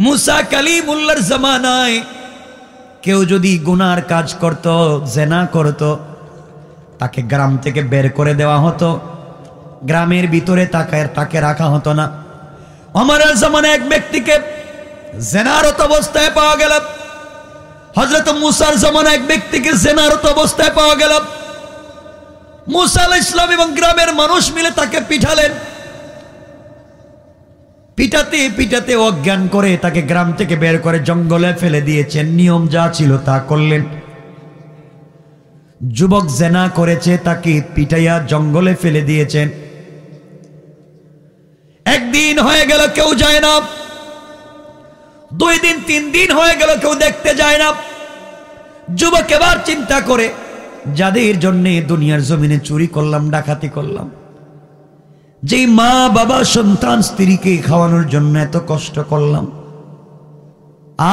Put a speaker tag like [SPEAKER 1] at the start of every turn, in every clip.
[SPEAKER 1] মুসা কালিমুল্লাহর জামানায় কেউ যদি গুনার কাজ করত, জেনা করত, তাকে গ্রাম থেকে বের করে দেওয়া হতো, গ্রামের ভিতরে তাকে রাখা হতো না। ওমরের জামানায় এক ব্যক্তিকে জেনারত অবস্থায় পাওয়া গেল, হযরত মুসার জামানায় এক ব্যক্তিকে জেনারত অবস্থায় পাওয়া গেল। মুসা আলাইহিস সালাম এবং গ্রামের মানুষ মিলে তাকে পিটালেন। পিটাতে পিটাতে অজ্ঞান করে তাকে গ্রাম থেকে বের করে জঙ্গলে ফেলে দিয়েছেন। নিয়ম যা ছিল তা করলেন। যুবক জেনা করেছে, তাকে পিটাইয়া জঙ্গলে ফেলে দিয়েছেন। একদিন হয়ে গেল কেউ যায় না, 2 দিন 3 দিন হয়ে গেল কেউ দেখতে যায় না। যুবক এবার চিন্তা করে, যাদের জন্য দুনিয়ার জমিনে চুরি করলাম, ডাকাতি করলাম, যেই মা বাবা সন্তান স্ত্রীকে খাওয়ানোর জন্য এত কষ্ট করলাম,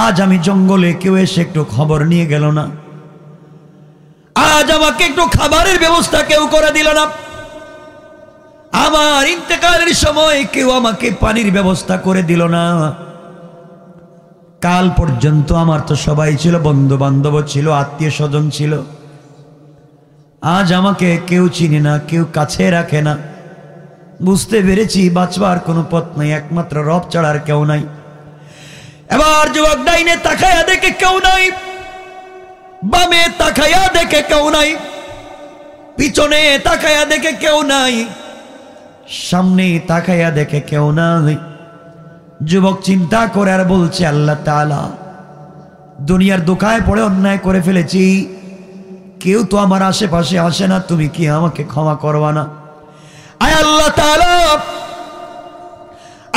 [SPEAKER 1] আজ আমি জঙ্গলে কেউ এসে একটু খবর নিয়ে গেল না, আজ আমাকে একটু খাবারের ব্যবস্থা কেউ করে দিল না, আমার ইন্তেকালের সময় কেউ আমাকে পানির ব্যবস্থা করে দিল না। কাল পর্যন্ত আমার তো সবাই ছিল, বন্ধু বান্ধব ছিল, আত্মীয় স্বজন ছিল, আজ আমাকে কেউ চিনে না, কেউ কাছে রাখে না। বুঝতে পেরেছি বাঁচবার কোনো পথ নাই, একমাত্র রব ছাড়া আর কেউ নাই। এবার যুবক ডাইনে তাকায়া দেখে কেউ নাই, বামে তাকায়া দেখে কেউ নাই, পিছনে তাকায়া দেখে কেউ নাই, সামনে তাকায়া দেখে কেউ নাই। যুবক চিন্তা করে আর বলছে, আল্লাহ তাআলা, দুনিয়ার দোকায় পড়ে অন্যায় করে ফেলেছি, কেউ তো আমার আশেপাশে আসে না, তুমি কি আমাকে ক্ষমা করবা না? আয় আল্লাহ তাআলা,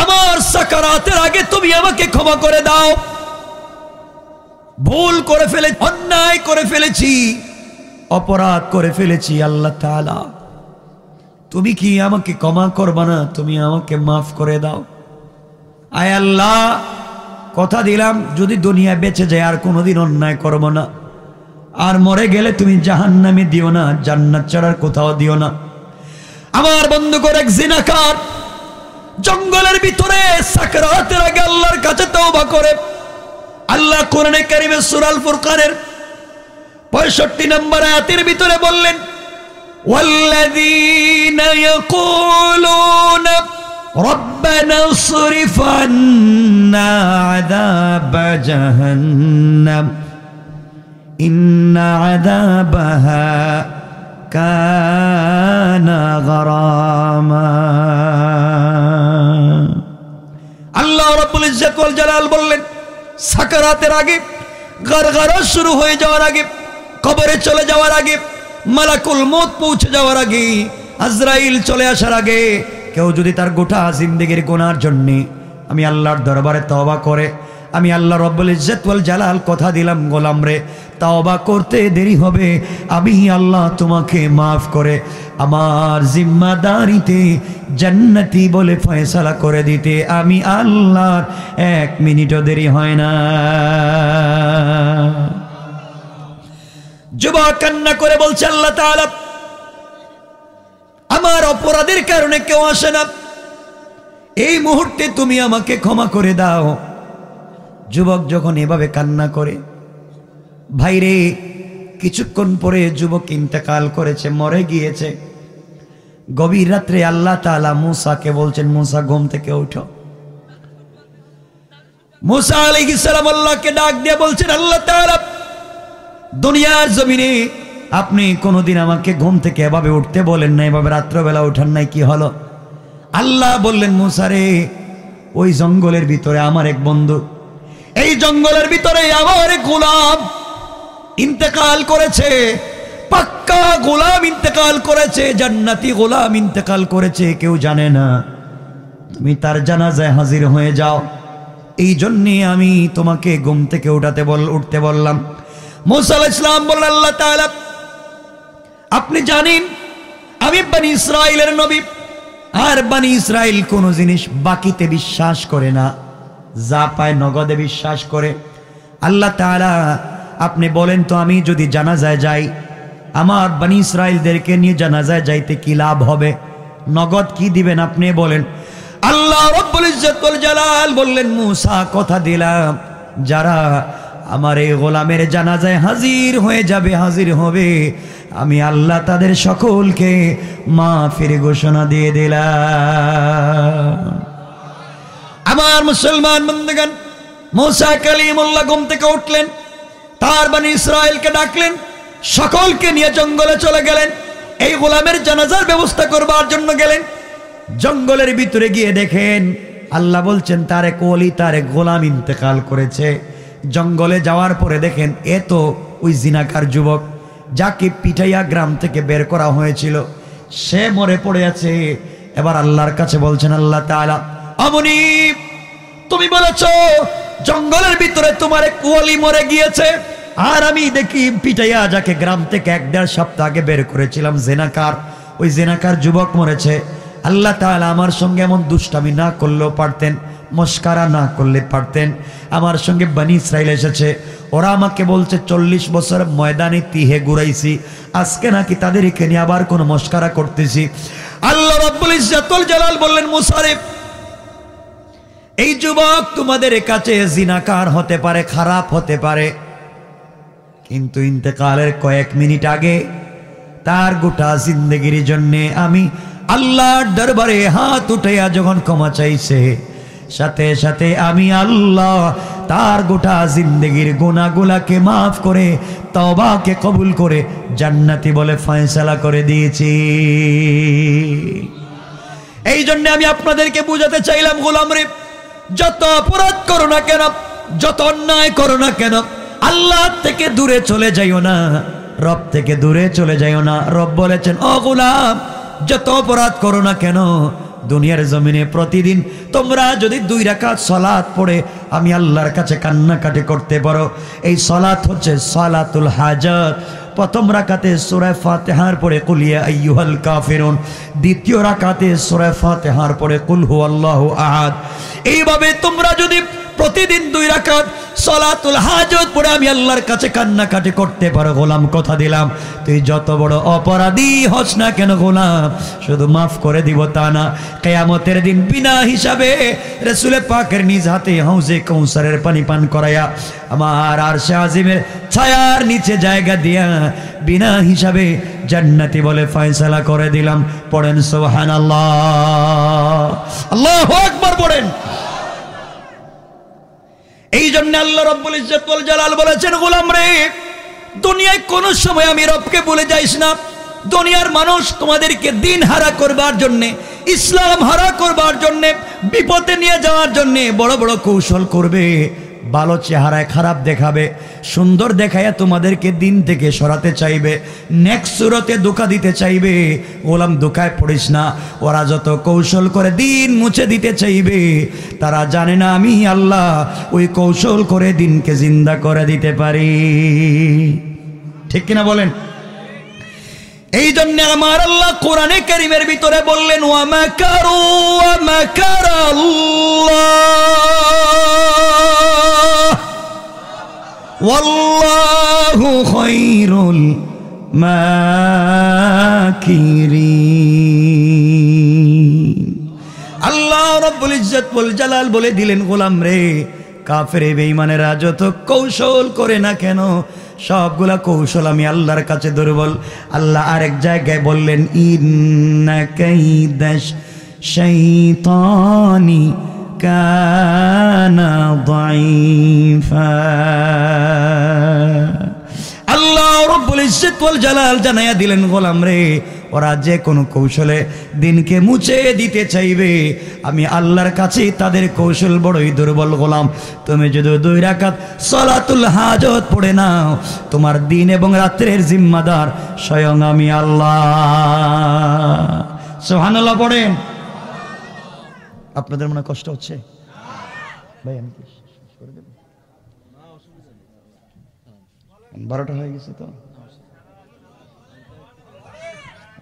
[SPEAKER 1] আমার সাকারাতের আগে তুমি আমাকে ক্ষমা করে দাও। ভুল করে ফেলে, অন্যায় করে ফেলেছি, অপরাধ করে ফেলেছি, আল্লাহ তাআলা তুমি কি আমাকে ক্ষমা করবা না? তুমি আমাকে মাফ করে দাও। আয় আল্লাহ, কথা দিলাম যদি দুনিয়া বেঁচে যায় আর কোনোদিন অন্যায় করব না, আর মরে গেলে তুমি জাহান্নামে দিও না, জান্নাত ছাড়ার কোথাও দিও না। আমার বন্ধু করে এক জিনাকার জঙ্গলের ভিতরে সাকরাতের আগে আল্লাহর কাছে তওবা করে। আল্লাহ কোরআনে কারীমে সূরা আল ফুরকানের 65 নম্বর আয়াতের ভিতরে বললেন, ওয়াল্লাযীনা ইয়াকুলুনা রব্বানা ইসরিফ আন্না আযাবা জাহান্নাম ইন্না আযাবাহা কানা গরামা। আল্লাহ রাব্বুল ইজ্জত ওয়াল জালাল বললেন, সাকারাতের আগে, গারগারা শুরু হয়ে যাওয়ার আগে, কবরে চলে যাওয়ার আগে, মালাকুল মউত পৌঁছে যাওয়ার আগে, আজরাইল চলে আসার আগে কেউ যদি তার গোটা জিন্দেগির গুনার জন্য আমি আল্লাহর দরবারে তওবা করে, আমি আল্লাহ রাব্বুল ইজ্জত ওয়াল জালাল কথা দিলাম, গোলাম রে, তওবা করতে দেরি হবে, আমি আল্লাহ তোমাকে মাফ করে আমার জিম্মাদারিতে জান্নাতি বলে ফয়সালা করে দিতে আমি আল্লাহর 1 মিনিটও দেরি হয় না। যুবক কান্না করে বলছে, আল্লাহ তাআলা, আমার অপরাধের কারণে কেউ আসে না, এই মুহূর্তে তুমি আমাকে ক্ষমা করে দাও। যুবক যখন এভাবে কান্না করে, ভাইরে, কিছুক্ষণ পরে যুবক ইন্তেকাল করেছে, মরে গিয়েছে। গভীর রাত্রে আল্লাহ তাআলা মুসাকে বলছেন, মুসা ঘুম থেকে ওঠো। মুসা আলাইহিস সালাম আল্লাহকে ডাক দিয়ে বলছেন, আল্লাহ তাআলা, দুনিয়ার জমিনে আপনি কোনোদিন আমাকে ঘুম থেকে এভাবে উঠতে বলেন না, এভাবে রাত্রবেলা ওঠান নাই, কি হলো? আল্লাহ বললেন, মুসা রে, ওই জঙ্গলের ভিতরে আমার এক বন্ধু, এই জঙ্গলের ভিতরে আমার এক গোলাম ইন্তেকাল করেছে, পাক্কা গোলাম ইন্তেকাল করেছে, জান্নাতি গোলাম ইন্তেকাল করেছে, কেউ জানে না, তুমি তার জানাজায় হাজির হয়ে যাও, এই জন্যে আমি তোমাকে ঘুম থেকে উঠতে বললাম। মুসা আলাইহিস সালাম বললেন, আল্লাহ তাআলা, আপনি জানেন আমি বনি ইসরাইলের নবী, আর বনি ইসরাইল কোন জিনিস বাকিতে বিশ্বাস করে না, যা পায় নগদে বিশ্বাস করে। আল্লাহ তাআলা, আপনি বলেন তো, আমি যদি জানাজায় যাই, আমার বনি ইসরাইলদেরকে নিয়ে জানাজায় যাইতে কি লাভ হবে? নগদ কি দিবেন আপনি বলেন? আল্লাহ রব্বুল ইজ্জত ওয়াল জালাল বললেন, মূসা কথা দিলাম যারা আমার এই গোলামের জানাজায় হাজির হয়ে যাবে, হাজির হবে, আমি আল্লাহ তাদের সকলকে মাফের ঘোষণা দিয়ে দিলাম। আমার মুসলমান বন্ধুগণ, মূসা কালিমুল্লাহ ঘুম থেকে উঠলেন, তার বনি ইসরায়েলকে ডাকলেন, সকলকে নিয়ে জঙ্গলে চলে গেলেন, এই গোলামের জানাজার ব্যবস্থা করবার জন্য গেলেন। জঙ্গলের ভিতরে গিয়ে দেখেন আল্লাহ বলছেন তার এক ওলি, তার এক গোলাম ইন্তেকাল করেছে। জঙ্গলে যাওয়ার পরে দেখেন এ তো ওই জিনাকার যুবক যাকে পিটাইয়া গ্রাম থেকে বের করা হয়েছিল, সে মরে পড়ে আছে। এবার আল্লাহর কাছে বলছেন আল্লাহ তাআলা, আমনি তুমি বলেছ জঙ্গলের ভিতরে তোমার এক ওলি মরে গিয়েছে, আর আমি দেখি পিটাইয়া যাকে গ্রাম থেকে 1-1.5 সপ্তাহ আগে বের করেছিলাম জেনাকার, ওই জেনাকার যুবক মরেছে। আল্লাহ তাআলা আমার সঙ্গে এমন দুষ্টামি না করলেও পারতেন, মস্কারা না করলে পারতেন। আমার সঙ্গে বনি ইসরাইল এসেছে, ওরা আমাকে বলছে 40 বছর ময়দানে তিহে ঘুরাইছি, আজকে নাকি তাদেরকে নিয়ে আবার কোনো মস্কারা করতেছি। আল্লাহ রাব্বুল ইজ্জত ওয়াল জালাল বললেন, মূসা রে, এই যুবক তোমাদের কাছে জিনাকার হতে পারে, খারাপ হতে পারে, কিন্তু ইন্তেকালের কয়েক মিনিট আগে তার গোটা জিন্দেগির জন্য আমি আল্লাহর দরবারে হাত উঠাইয়া যখন ক্ষমা চাইছে, সাথে সাথে আমি আল্লাহ তার গোটা জিন্দেগির গুনাহগুলোকে মাফ করে তওবাকে কবুল করে জান্নাতি বলে ফয়সালা করে দিয়েছি। এই জন্য আমি আপনাদেরকে বুঝাতে চাইলাম, গোলাম রে, যত অপরাধ করো না কেন, যত অন্যায় করো না কেন, আল্লাহ থেকে দূরে চলে যাইও না, রব থেকে দূরে চলে যাইও না। রব বলেছেন, ও গোলাম, যত অপরাধ করো না কেন, দুনিয়ার জমিনে প্রতিদিন তোমরা যদি 2 রাকাত সালাত পড়ে আমি আল্লাহর কাছে কান্নাকাটি করতে পারো, এই সালাত হচ্ছে সালাতুল হাজাত। প্রথম রাকাতে সূরা ফাতিহার পরে কুল ইয়া আইয়ুহাল কাফিরুন, দ্বিতীয় রাকাতে সূরা ফাতিহার পরে কুল হুয়াল্লাহু আহাদ। এইভাবে তোমরা যদি প্রতিদিন 2 রাকাত সালাতুল হাজাত পড়ে আমি আল্লাহর কাছে কান্নাকাটি করতে পারো, গোলাম কথা দিলাম তুই যত বড় অপরাধী হস না কেন গোলাম, শুধু মাফ করে দিব তা না, কিয়ামতের দিন বিনা হিসাবে রাসূল পাকের নিজ হাতে হাউজে কাউসারের পানি পান করায়া আমার আরশে আজিমের ছায়ার নিচে জায়গা দিয়া বিনা হিসাবে জান্নাতি বলে ফয়সালা করে দিলাম। পড়েন সুবহানাল্লাহ, আল্লাহু আকবার পড়েন। এই জন্য আল্লাহ রাব্বুল ইজ্জত ওয়াল জালাল বলেছেন, গোলাম রে, দুনিয়ায় কোন সময় আমি রবকে ভুলে যাইস না। দুনিয়ার মানুষ তোমাদেরকে দিন হারা করবার জন্য, ইসলাম হারা করবার জন্য, বিপদে নিয়ে যাওয়ার জন্য বড় বড় কৌশল করবে, ভালো চেহারায় খারাপ দেখাবে, সুন্দর দেখাইয়া তোমাদেরকে দিন থেকে সরাতে চাইবে, নেক্সট সুরতে ধোঁকা দিতে চাইবে। গোলাম ধোঁকায় পড়িস না, ওরা যত কৌশল করে দিন মুছে দিতে চাইবে, তারা জানে না আমি আল্লাহ ওই কৌশল করে দিনকে জিন্দা করে দিতে পারি। ঠিক কিনা বলেন? এই জন্য আমার আল্লাহ কোরআনে কারীমের ভিতরে বললেন, ওয়া মাকারু ওয়া মাকারাল্লাহ ওয়াল্লাহু খায়রুল মাকিরিন। আল্লাহ রাব্বুল ইজ্জত ওয়াল জালাল বলে দিলেন, গোলাম রে, কাফের বেঈমানেরা যত কৌশল করে না কেন, সবগুলা কৌশল আমি আল্লাহর কাছে দুর্বল। আল্লাহ আরেক জায়গায় বললেন, ইন্না কাইদাশ শাইতানি কানা দাঈফা। আল্লাহ রাব্বুল ইজ্জত ওয়াল জালাল জানায়া দিলেন, গোলাম রে, ওরা যে কোনো কৌশলে দিনকে মুছে দিতে চাইবে, আমি আল্লাহর কাছে তাদের কৌশল বড়ই দুর্বল। গোলাম, তুমি যদি 2 রাকাত সালাতুল হাজাত পড়ে নাও, তোমার দিন এবং রাত্রের জিম্মাদার স্বয়ং আমি আল্লাহ। সুবহানাল্লাহ পড়েন। আপনাদের মনে কষ্ট হচ্ছে? ভাই আমি কি শেষ করে দেব? 12টা হয়ে গেছে তো।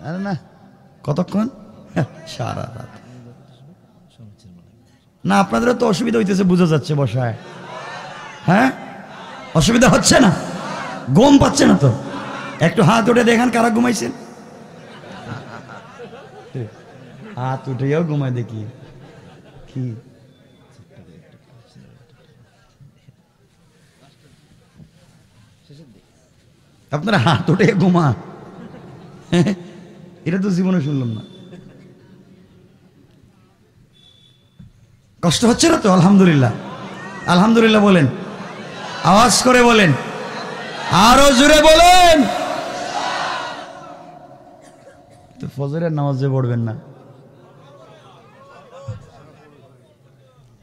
[SPEAKER 1] আরে না, কতক্ষণ? সারা রাত। না, আপনাদেরও তো অসুবিধা হইতেছে, বোঝা যাচ্ছে বসায়। হ্যাঁ, অসুবিধা হচ্ছে না? ঘুম পাচ্ছে না তো? একটু হাত উঠে দেখান কারা ঘুমাইছেন। হাত উঠেও ঘুমায় দেখি। কি আপনারা হাত উঠে ঘুমা, এটা তো জীবনে শুনলাম না। কষ্ট হচ্ছে না তো? আলহামদুলিল্লাহ, আলহামদুলিল্লাহ বলেন, আওয়াজ করে বলেন, আরো জোরে বলেন। তো ফজরের নামাজে পড়বেন না?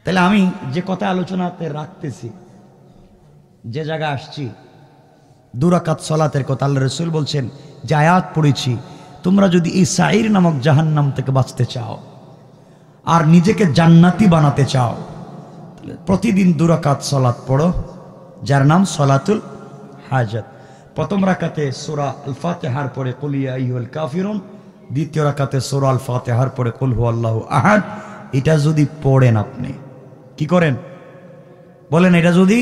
[SPEAKER 1] তাহলে আমি যে কথা আলোচনাতে রাখতেছি, যে জায়গা আসছি, 2 রাকাত সালাতের কথা আল্লাহ রাসূল বলছেন যে আয়াত পড়েছি, তোমরা যদি এই সাইর নামক জাহান্নাম থেকে বাঁচতে চাও আর নিজেকে জান্নাতি বানাতে চাও, তাহলে প্রতিদিন 2 রাকাত সালাত পড়ো, যার নাম সালাতুল হাজাত। প্রথম রাকাতে সূরা আল ফাতিহার পরে কুল ইয়া আইয়ুহাল কাফিরুন, দ্বিতীয় রাকাতে সূরা আল ফাতিহার পরে কুল হুয়াল্লাহু আহাদ। এটা যদি পড়েন, আপনি কি করেন বলেন? এটা যদি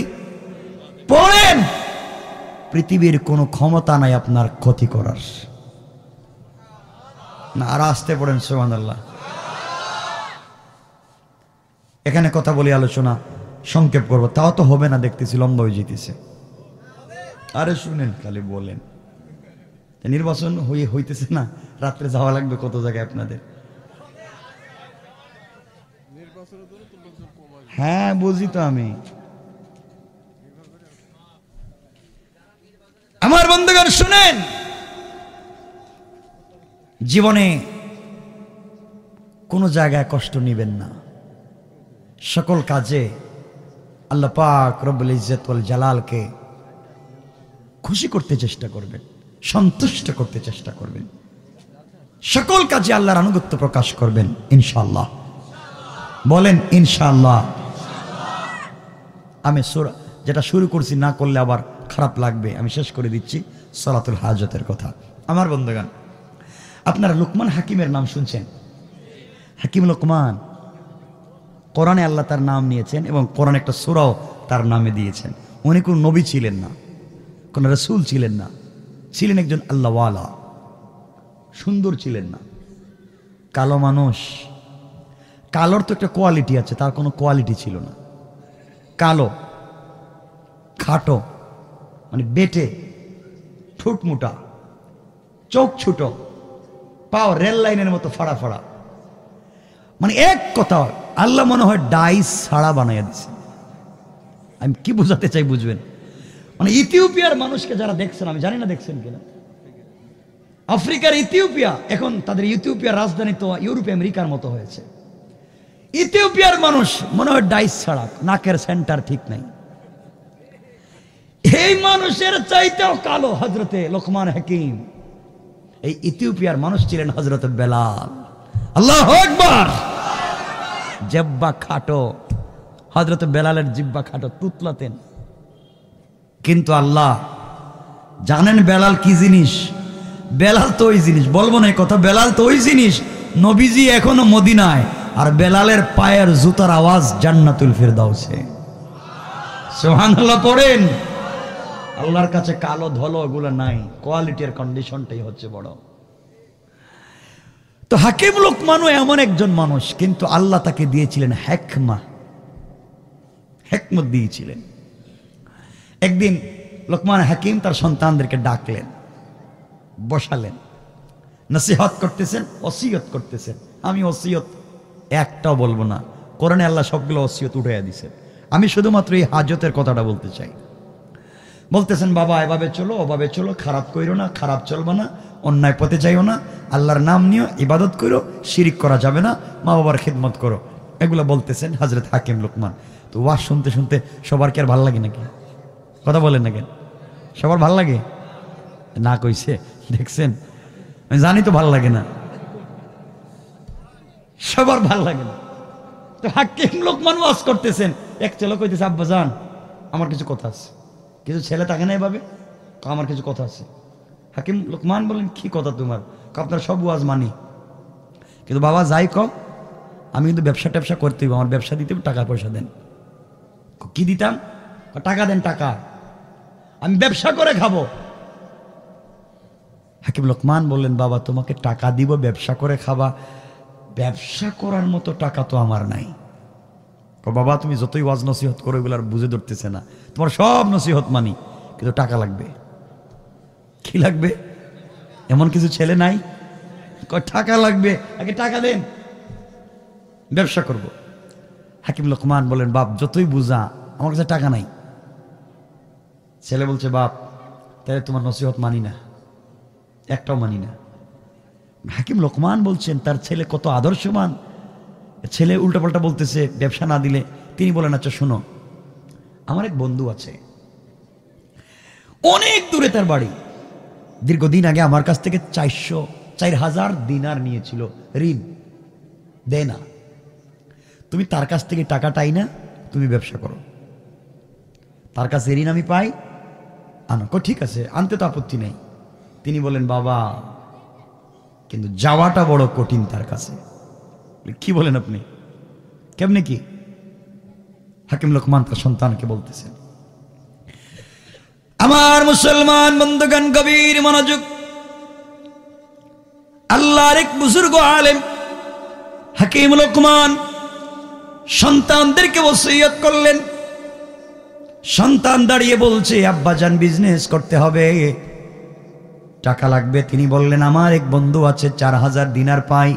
[SPEAKER 1] পড়েন, পৃথিবীর কোনো ক্ষমতা নাই আপনার ক্ষতি করার। না, আর আসতে পড়েন সুবহানাল্লাহ। এখানে কথা বলি, আলোচনা সংক্ষেপ করবো, তাও তো হবে না, দেখতেছি লম্বা হয়ে যেতেছে। আরে শুনেন, খালি বলেন। নির্বাচন হইতেছে না, রাত্রে যাওয়া লাগবে কত জায়গায় আপনাদের। হ্যাঁ বুঝি তো আমি। আমার বন্ধুগণ শুনেন, জীবনে কোনো জায়গায় কষ্ট নিবেন না। সকল কাজে আল্লাহ পাক রব্বুল ইজ্জত ওয়াল জালালকে খুশি করতে চেষ্টা করবেন, সন্তুষ্ট করতে চেষ্টা করবেন। সকল কাজে আল্লাহর আনুগত্য প্রকাশ করবেন ইনশাআল্লাহ। বলেন ইনশাআল্লাহ। আমি সূরা যেটা শুরু করছি না করলে আবার খারাপ লাগবে, আমি শেষ করে দিচ্ছি সালাতুল হাজতের কথা। আমার বন্ধুগণ, আপনারা লুকমান হাকিমের নাম শুনছেন? হাকিম লুকমান, কোরআনে আল্লাহ তার নাম নিয়েছেন এবং কোরআন একটা সূরাও তার নামে দিয়েছেন। উনি কোন নবী ছিলেন না, কোন রাসূল ছিলেন না, ছিলেন একজন আল্লাহওয়ালা। সুন্দর ছিলেন না, কালো মানুষ। কালোর তো একটা কোয়ালিটি আছে, তার কোনো কোয়ালিটি ছিল না। কালো, খাটো, মানে বেটে, ঠোঁট মোটা, চোখ ছোট, পাও রেল লাইনের মতো ফাড়া ফাড়া। মানে এক কথা, আল্লাহ মনে হয় ডাইস ছাড়া বানাইয়া দিছে। আমি কি বোঝাতে চাই বুঝবেন? মানে ইথিওপিয়ার মানুষকে যারা দেখছেন, আমি জানি না দেখছেন কিনা, আফ্রিকার ইথিওপিয়া, এখন তাদের ইথিওপিয়ার রাজধানী তো ইউরোপ আমেরিকার মতো হয়েছে। ইথিওপিয়ার মানুষ মনে হয় ডাইস ছাড়া, নাকের সেন্টার ঠিক নাই। এই মানুষের চাইতেও কালো হযরতে লোকমান হাকিম। এই ইথিওপিয়ার মানুষ ছিলেন হযরতে বেলাল। আল্লাহু আকবার। জিহ্বা খাটো, হযরতে বেলালের জিহ্বা খাটো, তুতলাতেন। কিন্তু আল্লাহ জানেন বেলাল কি জিনিস? বেলাল তো ওই জিনিস, বলবো না এই কথা, বেলাল তো ওই জিনিস। নবীজি এখনো মদিনায়, আর বেলালের পায়ের জুতার আওয়াজ জান্নাতুল ফিরদাউসে। সুবহানাল্লাহ পড়েন। আল্লাহর কাছে কালো ধলো এগুলো নাই, কোয়ালিটির কন্ডিশনটাই হচ্ছে বড়। তো হাকিম লোকমানও এমন একজন মানুষ, কিন্তু আল্লাহ তাকে দিয়েছিলেন হিকমা, হিকমত দিয়েছিলেন। একদিন লোকমান হাকিম তার সন্তানদেরকে ডাকলেন, বসালেন, নসিহত করতেছেন, ওসিয়ত করতেছেন। আমি ওসিয়ত একটাও বলবো না, কোরআনে আল্লাহ সবগুলো ওসিয়ত উঠাইয়া দিয়েছেন। আমি শুধুমাত্র এই হাজতের কথাটা বলতে চাই। বলতেছেন, বাবা এভাবে চলো, ওভাবে চলো, খারাপ কইরো না, খারাপ চলবে না, অন্যায় পথে যাইও না, আল্লাহর নাম নিও, ইবাদত করো, শিরিক করা যাবে না, মা বাবার খিদমত করো, এগুলো বলতেছেন হযরত হাকিম লোকমান। তো ওয়াজ শুনতে শুনতে সবার কি আর ভাল লাগে নাকি? কথা বলেন না কেন? সবার ভাল লাগে না? কইছে দেখছেন, আমি জানি তো ভাল লাগে না, সবার ভাল লাগে না। তো হাকিম লোকমান ওয়াজ করতেছেন, এক ছেলে কইতেছে, আব্বা জান আমার কিছু কথা আছে। কিছু ছেলে থাকে না এভাবে, আমার কিছু কথা আছে। হাকিম লোকমান বলেন, কি কথা তোমার? আপনার সব ওয়াজ মানি, কিন্তু বাবা যাই কম, আমি কিন্তু ব্যবসা ট্যাবসা করতে হবে, আমার ব্যবসা দিতে টাকা পয়সা দেন। কি দিতাম? টাকা দেন, টাকা, আমি ব্যবসা করে খাবো। হাকিম লোকমান বললেন, বাবা তোমাকে টাকা দিব, ব্যবসা করে খাবা, ব্যবসা করার মতো টাকা তো আমার নাই। বাবা তুমি যতই ওয়াজ নসিহত করো এগুলো আর বুঝে ধরতেছে না, তোমার সব নসিহত মানি, কিন্তু টাকা লাগবে। কি লাগবে? এমন কিছু ছেলে নাই টাকা লাগবে, আগে টাকা দেন, ব্যবসা করব। হাকিম লোকমান বলেন, বাপ যতই বুঝা আমার কাছে টাকা নাই। ছেলে বলছে, বাপ তাহলে তোমার নসিহত মানি না, একটাও মানি না। হাকিম লোকমান বলছেন তার ছেলে কত আদর্শবান, ছেলে উল্টাপাল্টা বলতেছে ব্যবসা না দিলে। তিনি বলেন, আচ্ছা শোনো, আমার এক বন্ধু আছে, অনেক দূরে তার বাড়ি, দীর্ঘদিন আগে আমার কাছ থেকে 4,000 দিনার নিয়েছিল ঋণ, দেয় না। তুমি তার কাছ থেকে টাকাটাই না, তুমি ব্যবসা করো, তার কাছে ঋণ আমি পাই, আনো। ঠিক আছে, আনতে তো আপত্তি নেই। তিনি বলেন, বাবা কিন্তু যাওয়াটা বড় কঠিন তার কাছে। কি বলেন আপনি, কেমনে কি? হাকিম লোকমান তার সন্তানকে বলতেছেন। আমার মুসলমান বন্ধুগণ, গভীর মনোযোগ। আল্লাহর এক বুজুর্গ আলেম হাকিম লোকমান সন্তানদেরকে ওসিয়ত করলেন। সন্তান দাঁড়িয়ে বলছে, আব্বাজান বিজনেস করতে হবে, টাকা লাগবে। তিনি বললেন, আমার এক বন্ধু আছে 4,000 দিনার পাই,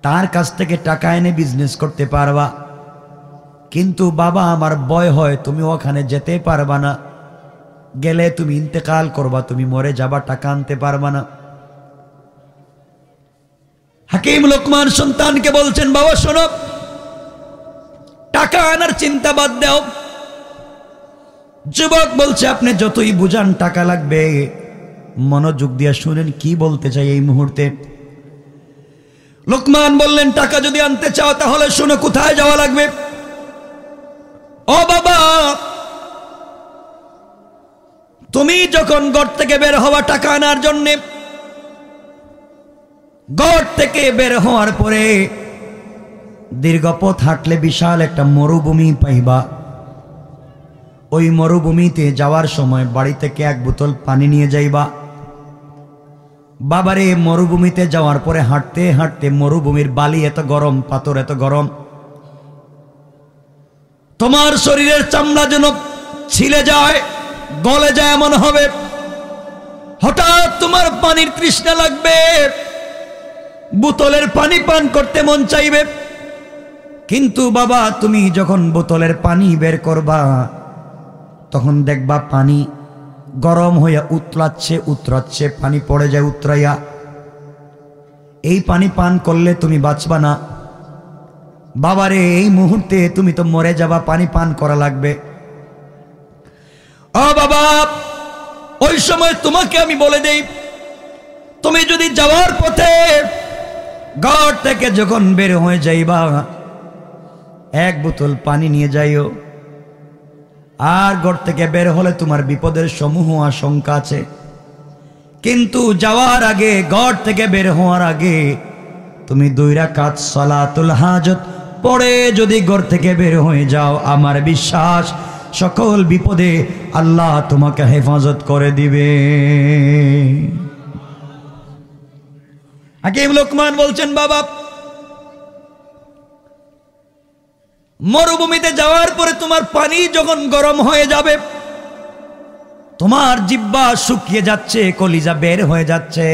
[SPEAKER 1] তার কাছ থেকে টাকা এনে বিজনেস করতে পারবা, কিন্তু বাবা আমার ভয় হয় তুমি ওখানে যেতে পারবা না, গেলে তুমি ইন্তেকাল করবা, তুমি মরে যাবা, টাকা আনতে পারবা না। হাকিম লোকমান সন্তানকে বলছেন, বাবা শোনো, টাকা আনার চিন্তা বাদ দাও। যুবক বলছে, আপনি যতই বুঝান টাকা লাগবে। মনোযোগ দিয়ে শুনেন কি বলতে চাই এই মুহূর্তে। লোকমান বললেন, টাকা যদি আনতে চাও তাহলে শোনো কোথায় যাওয়া লাগবে। ও বাবা, তুমি যখন ঘর থেকে বের হওয়া টাকা আনার জন্যে, ঘর থেকে বের হওয়ার পরে দীর্ঘ পথ হাঁটলে বিশাল একটা মরুভূমি পাইবা। ওই মরুভূমিতে যাওয়ার সময় বাড়ি থেকে 1 বোতল পানি নিয়ে যাইবা। বাবারে, মরুভূমিতে যাওয়ার পরে হাঁটতে হাঁটতে মরুভূমির বালি এত গরম, পাথর এত গরম, তোমার শরীরের চামড়া যেন ছিলে যায়, গলে যায় এমন হবে। হঠাৎ তোমার পানির তৃষ্ণা লাগবে, বোতলের পানি পান করতে মন চাইবে, কিন্তু বাবা তুমি যখন বোতলের পানি বের করবা তখন দেখবা পানি গরম হইয়া উতরাচ্ছে, পানি পড়ে যায় উতরাইয়া। এই পানি পান করলে তুমি বাঁচবা না বাবারে, এই মুহূর্তে তুমি তো মরে যাবা, পানি পান করা লাগবে। ও বাবা, ওই সময় তোমাকে আমি বলে দেই, তুমি যদি যাওয়ার পথে ঘর থেকে যখন বের হয়ে যাইবা 1 বোতল পানি নিয়ে যাইও। আর ঘর থেকে বের হলে তোমার বিপদের সমূহ আশঙ্কা আছে, কিন্তু যাওয়ার আগে, ঘর থেকে বের হওয়ার আগে তুমি 2 রাকাত সালাতুল হাজত পড়ে যদি ঘর থেকে বের হয়ে যাও, আমার বিশ্বাস সকল বিপদে আল্লাহ তোমাকে হেফাজত করে দিবে। হাকিম লোকমান বলছেন, বাবা মরুভূমিতে যাওয়ার পরে তোমার পানি যখন গরম হয়ে যাবে, তোমার জিহ্বা শুকিয়ে যাচ্ছে, কলিজা বের হয়ে যাচ্ছে,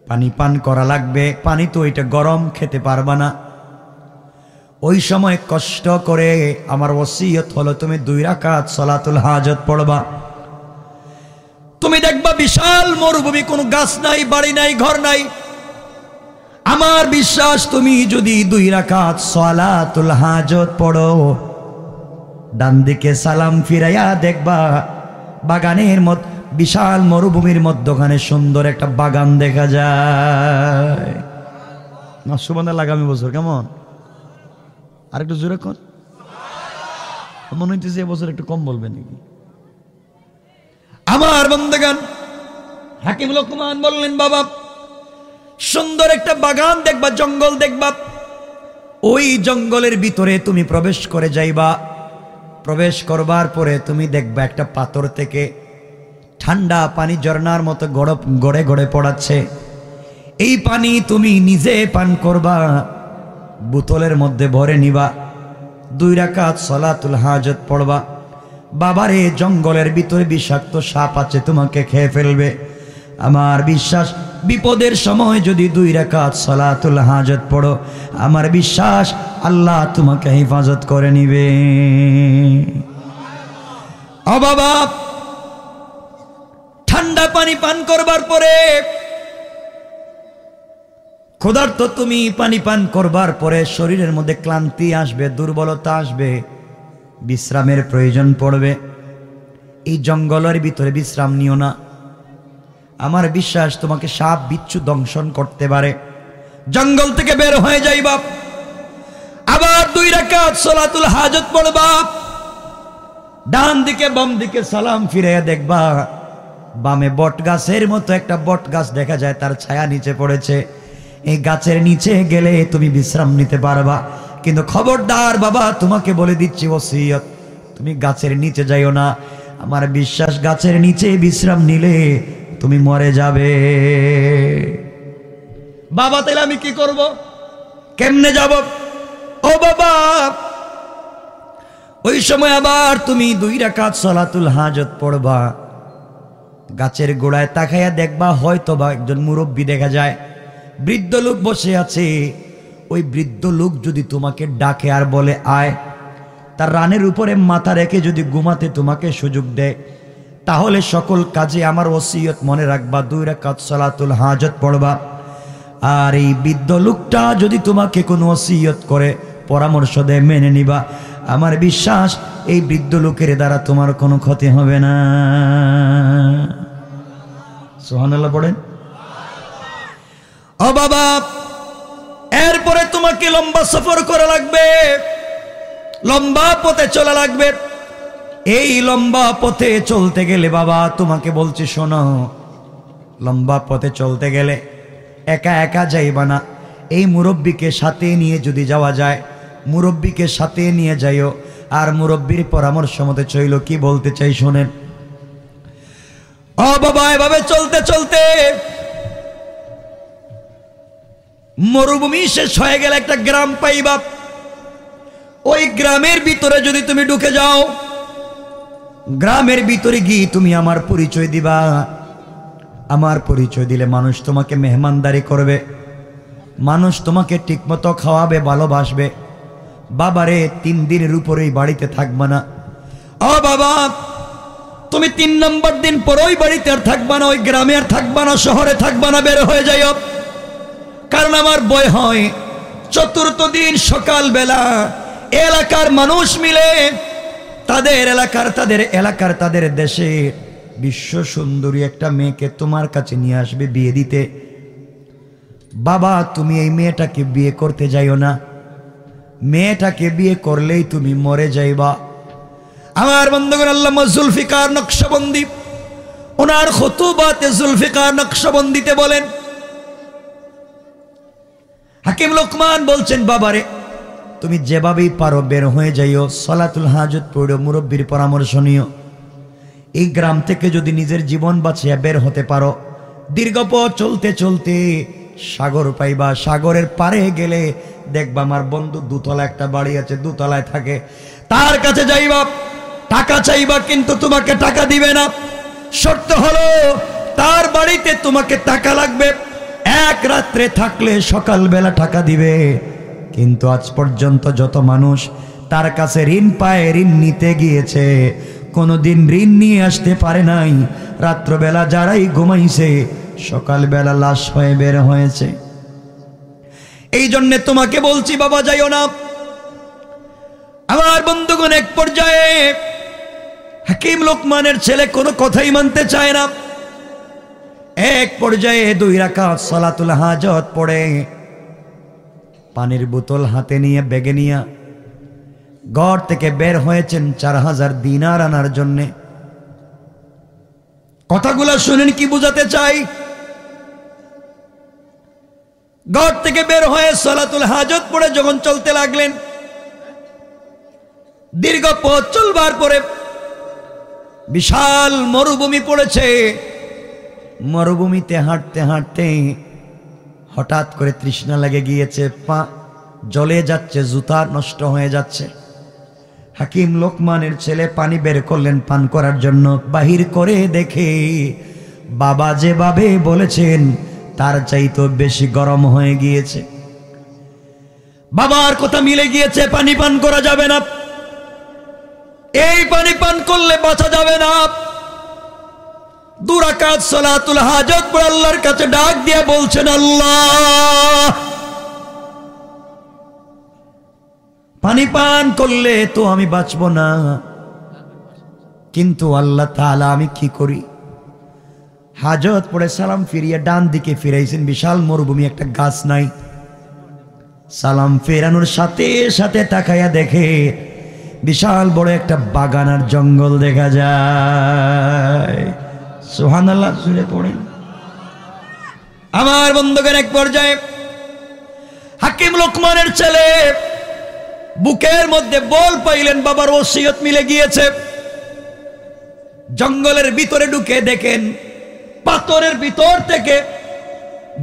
[SPEAKER 1] পানি পান করা লাগবে। পানি তো এটা গরম, খেতে পারবা না। ওই সময় কষ্ট করে আমার ওসিয়ত হলো তুমি 2 রাকাত সালাতুল হাজত পড়বা। তুমি দেখবা বিশাল মরুভূমি, কোনো গাছ নাই, বাড়ি নাই, ঘর নাই। আমার বিশ্বাস তুমি যদি 2 রাকাত সালাতুল হাজত পড়ো, ডান দিকে সালাম ফিরাইয়া দেখবা বাগানের মধ্যে, বিশাল মরুভূমির মধ্যখানে সুন্দর একটা বাগান দেখা যায়। না সুবহানাল্লাহ, আগামী বছর কেমন? আরেকটু জোরে কর, মনে হইতেছে এবছর একটু কম বলবে নাকি? আমার বন্ধুগণ, হাকিম লোকমান বললেন, বাবা সুন্দর একটা বাগান দেখবা, জঙ্গল দেখবা, ওই জঙ্গলের ভিতরে তুমি প্রবেশ করে যাইবা। প্রবেশ করবার পরে তুমি দেখবা একটা পাথর থেকে ঠান্ডা পানি ঝর্ণার মতো গড়ে গড়ে পড়াচ্ছে। এই পানি তুমি নিজে পান করবা, বোতলের মধ্যে ভরে নিবা, 2 রাকাত সালাতুল হাজত পড়বা। বাবারে জঙ্গলের ভিতরে বিষাক্ত সাপ আছে, তোমাকে খেয়ে ফেলবে। আমার বিশ্বাস বিপদের সময় যদি 2 রাকাত সালাতুল হাজত পড়ো, আমার বিশ্বাস আল্লাহ তোমাকে হেফাজত করে নিবে। ও বাবা, ঠান্ডা পানি পান করবার পরে, ক্ষুধার্ত তুমি পানি পান করবার পরে শরীরের মধ্যে ক্লান্তি আসবে, দুর্বলতা আসবে, বিশ্রামের প্রয়োজন পড়বে। এই জঙ্গলের ভিতরে বিশ্রাম নিও না। আমার বিশ্বাস তোমাকে সাপ বিচ্ছু দংশন করতে পারে। জঙ্গল থেকে বের হয়ে যাইবা, আবার 2 রাকাত সালাতুল হাজত পড়বা। ডান দিকে বাম দিকে সালাম ফিরে দেখবা, বামে বট গাছের মতো একটা বট গাছ দেখা যায়, তার ছায়া নিচে পড়েছে। এই গাছের নিচে গেলে তুমি বিশ্রাম নিতে পারবা। কিন্তু খবরদার বাবা, তোমাকে বলে দিচ্ছি ওসিয়ত, তুমি গাছের নিচে যাইও না। আমার বিশ্বাস গাছের নিচে বিশ্রাম নিলে তুমি মরে যাবে। বাবা তাহলে আমি কি করব, কেমনে যাব? ও বাবা, ওই সময় আবার তুমি 2 রাকাত সালাতুল হাজত পড়বা। গাছের গোড়ায় তাকাইয়া দেখবা, হয়তো বা একজন মুরব্বী দেখা যায়, বৃদ্ধ লোক বসে আছে। ওই বৃদ্ধ লোক যদি তোমাকে ডাকে আর বলে আয়, তার রানের উপরে মাথা রেখে যদি ঘুমাতে তোমাকে সুযোগ দেয়, তাহলে সকল কাজে আমার ওসিয়ত মনে রাখবা, 2 রাকাত সালাতুল হাজত পড়বা। আর এই বৃদ্ধ লোকটা যদি তোমাকে কোনো ওসিয়ত করে, পরামর্শ দেয়, মেনে নিবা। আমার বিশ্বাস এই বৃদ্ধ লোকের দ্বারা তোমার কোনো ক্ষতি হবে না। সুবহানাল্লাহ পড়েন। ও বাবা, এরপরে তোমাকে লম্বা সফর করা লাগবে, লম্বা পথে চলা লাগবে। এই লম্বা পথে চলতে গেলে বাবা, তোমাকে বলছি শোনো, লম্বা পথে চলতে গেলে একা একা যাইবা না। এই মুরব্বীকে সাথে নিয়ে যদি যাওয়া যায়, মুরব্বীকে সাথে নিয়ে যাইও। আর মুরব্বীর পরামর্শ মতে চইল। কি বলতে চাই শোনেন। ও বাবা, এভাবে চলতে চলতে মরুভূমি শেষ হয়ে গেলে একটা গ্রাম পাইবা। ওই গ্রামের ভিতরে যদি তুমি ঢুকে যাও, গ্রামের ভিতরে গিয়ে তুমি আমার পরিচয় দিবা। আমার পরিচয় দিলে মানুষ তোমাকে মেহমানদারি করবে, মানুষ তোমাকে ঠিকমতো খাওয়াবে, ভালোবাসবে। বাবারে, 3 দিনের উপরেই বাড়িতে থাকবা না। ও বাবা, তুমি 3 নম্বর দিন পর ওই বাড়িতে আর থাকবা না, ওই গ্রামে আর থাকবা না, শহরে থাকবা না, বের হয়ে যাইও। কারণ আমার ভয় হয় 4র্থ দিন সকালবেলা এলাকার মানুষ মিলে তাদের এলাকার তাদের দেশে বিশ্ব সুন্দরী একটা মেয়েকে তোমার কাছে নিয়ে আসবে বিয়ে দিতে। বাবা, তুমি এই মেয়েটাকে বিয়ে করতে যাইও না। মেয়েটাকে বিয়ে করলেই তুমি মরে যাইবা। আমার বন্ধুগণ, আল্লামা জুলফিকার নকশবন্দি ওনার খুতুবাতে জুলফিকার নকশবন্দিতে বলেন, হাকিম লোকমান বলছেন, বাবারে তুমি যেভাবেই পারো বের হয়ে যাইও, সালাতুল হাজত পড়ো, মুরব্বীর পরামর্শ নিও। এই গ্রাম থেকে যদি নিজের জীবন বাঁচিয়ে বের হতে পারো, দীর্ঘ পথ চলতে চলতে সাগর পাইবা। সাগরের পারে গেলে দেখবা আমার বন্ধু 2তলা একটা বাড়ি আছে, 2তলায় থাকে। তার কাছে যাইবা, টাকা চাইবা, কিন্তু তোমাকে টাকা দিবে না। শর্ত হলো তার বাড়িতে তোমাকে টাকা লাগবে, 1 রাত্রে থাকলে সকালবেলা টাকা দিবে। কিন্তু আজ পর্যন্ত যত মানুষ তার কাছে ঋণ পায়, ঋণ নিতে গিয়েছে, কোনোদিন ঋণ নিয়ে আসতে পারে নাই। রাত্রবেলা যারাই ঘুমাইছে, সকালবেলা লাশ হয়ে বের হয়েছে। এই জন্যে তোমাকে বলছি বাবা, যাইও না। আমার বন্ধুগণ, এক পর্যায়ে হাকিম লোকমানের ছেলে কোনো কথাই মানতে চায় না। এক পর্যায়ে 2 রাকাত সালাতুল হাজত পড়ে পানির বোতল হাতে নিয়ে ব্যাগে নিয়ে ঘর থেকে বের হয়েছেন 4000 দিনার আনার জন্যে। কথাগুলো শুনেন, কি বুঝাতে চাই। ঘর থেকে বের হয়ে সালাতুল হাজত পড়ে যখন চলতে লাগলেন, দীর্ঘ পথ চলবার পরে বিশাল মরুভূমি পড়েছে। মরুভূমিতে হাঁটতে হাঁটতে হঠাৎ করে তৃষ্ণা লেগে গিয়েছে, জ্বলে যাচ্ছে, জুতা নষ্ট হয়ে যাচ্ছে। হাকিম লোকমানের ছেলে পানি বের করলেন পান করার জন্য, বাহির করে দেখে বাবা যেভাবে বলেছেন তার চাইতে বেশি গরম হয়ে গিয়েছে। বাবার কথা মিলে গিয়েছে, পানি পান করা যাবে না, এই পানি পান করলে বাঁচা যাবে না। 2 রাকাত সালাতুল হাজত পড়ে আল্লাহর কাছে ডাক দিয়ে বলছেন, আল্লাহ পানি পান করলে তো আমি বাঁচব না, কিন্তু আল্লাহ তাআলা আমি কি করি? হাজত পড়ে সালাম ফিরিয়ে ডান দিকে ফিরাইছেন, বিশাল মরুভূমি, একটা গাছ নাই। সালাম ফেরানোর সাথে সাথে তাকায়া দেখে বিশাল বড় একটা বাগান আর জঙ্গল দেখা যায়। সুবহানাল্লাহ জুড়ে পড়েন। আমার বন্ধুগণ, এক পর্যায়ে হাকিম লোকমানের ছেলে বুকের মধ্যে বল পাইলেন, বাবার ওসিয়ত মিলে গিয়েছে। জঙ্গলের ভিতরে ঢুকে দেখেন পাথরের ভিতর থেকে